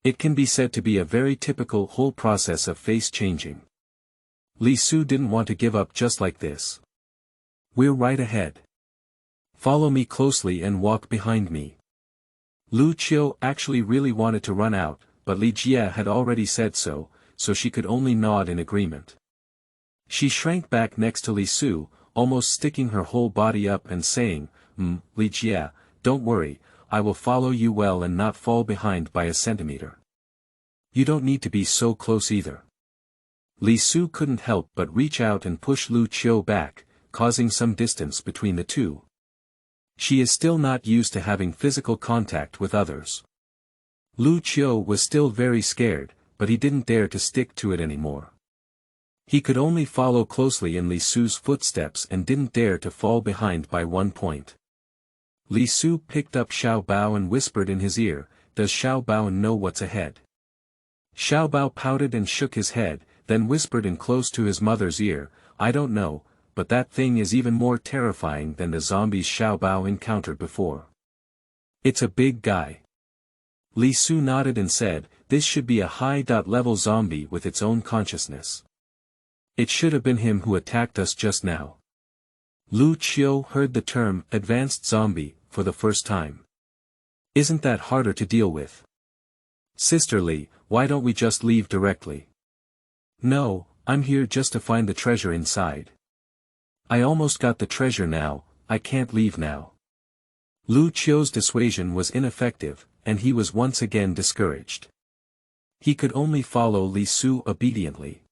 It can be said to be a very typical whole process of face changing. Li Su didn't want to give up just like this. We're right ahead. Follow me closely and walk behind me. Lu Qiu actually really wanted to run out, but Li Jie had already said so, so she could only nod in agreement. She shrank back next to Li Su, almost sticking her whole body up and saying, Li Jie, don't worry, I will follow you well and not fall behind by a centimeter. You don't need to be so close either. Li Su couldn't help but reach out and push Lu Qiu back, causing some distance between the two. She is still not used to having physical contact with others. Lu Qiu was still very scared, but he didn't dare to stick to it anymore. He could only follow closely in Li Su's footsteps and didn't dare to fall behind by 1 point. Li Su picked up Xiaobao and whispered in his ear, "Does Xiaobao know what's ahead?" Xiaobao pouted and shook his head, then whispered in close to his mother's ear, "I don't know, but that thing is even more terrifying than the zombies Xiaobao encountered before. It's a big guy." Li Su nodded and said, "This should be a high-level zombie with its own consciousness. It should have been him who attacked us just now." Lu Qiu heard the term, advanced zombie, for the first time. Isn't that harder to deal with? Sister Li, why don't we just leave directly? No, I'm here just to find the treasure inside. I almost got the treasure now, I can't leave now. Lu Qiu's dissuasion was ineffective, and he was once again discouraged. He could only follow Li Su obediently.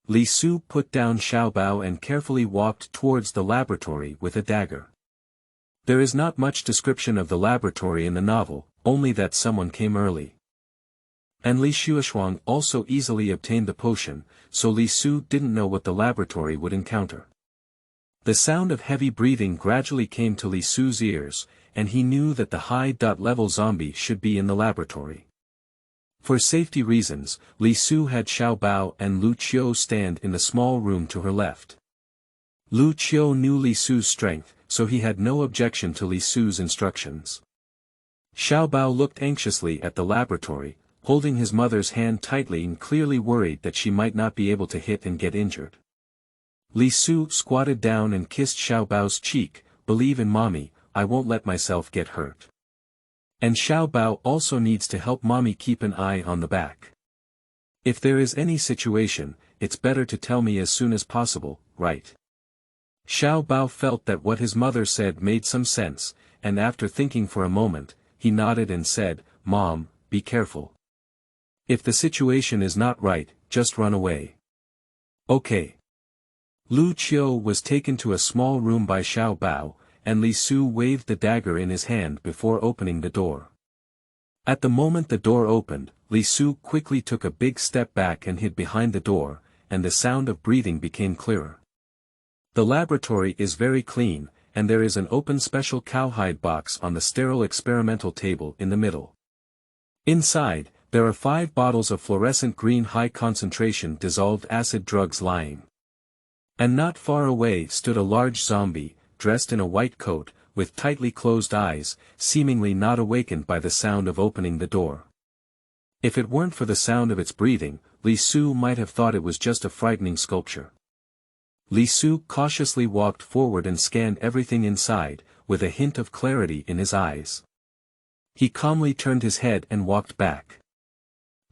Li Su put down Xiaobao and carefully walked towards the laboratory with a dagger. There is not much description of the laboratory in the novel, only that someone came early. And Li Xueshuang also easily obtained the potion, so Li Su didn't know what the laboratory would encounter. The sound of heavy breathing gradually came to Li Su's ears, and he knew that the high-level zombie should be in the laboratory. For safety reasons, Li Su had Xiaobao and Lu Qiu stand in the small room to her left. Lu Qiu knew Li Su's strength, so he had no objection to Li Su's instructions. Xiaobao looked anxiously at the laboratory, holding his mother's hand tightly and clearly worried that she might not be able to hit and get injured. Li Su squatted down and kissed Xiaobao's cheek, "Believe in mommy, I won't let myself get hurt. And Xiaobao also needs to help mommy keep an eye on the back. If there is any situation, it's better to tell me as soon as possible, right?" Xiaobao felt that what his mother said made some sense, and after thinking for a moment, he nodded and said, "Mom, be careful. If the situation is not right, just run away." "Okay." Lu Qiu was taken to a small room by Xiaobao, and Li Su waved the dagger in his hand before opening the door. At the moment the door opened, Li Su quickly took a big step back and hid behind the door, and the sound of breathing became clearer. The laboratory is very clean, and there is an open special cowhide box on the sterile experimental table in the middle. Inside, there are 5 bottles of fluorescent green high-concentration dissolved acid drugs lying. And not far away stood a large zombie, dressed in a white coat, with tightly closed eyes, seemingly not awakened by the sound of opening the door. If it weren't for the sound of its breathing, Li Su might have thought it was just a frightening sculpture. Li Su cautiously walked forward and scanned everything inside, with a hint of clarity in his eyes. He calmly turned his head and walked back.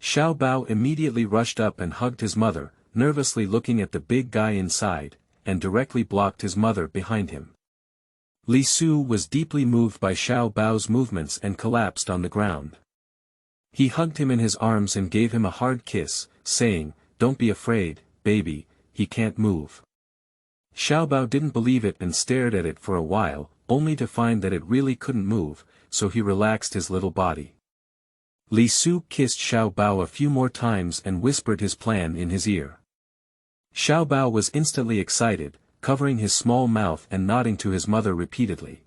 Xiaobao immediately rushed up and hugged his mother, nervously looking at the big guy inside, and directly blocked his mother behind him. Li Su was deeply moved by Xiaobao's movements and collapsed on the ground. He hugged him in his arms and gave him a hard kiss, saying, "Don't be afraid, baby, he can't move." Xiaobao didn't believe it and stared at it for a while, only to find that it really couldn't move, so he relaxed his little body. Li Su kissed Xiaobao a few more times and whispered his plan in his ear. Xiaobao was instantly excited, covering his small mouth and nodding to his mother repeatedly.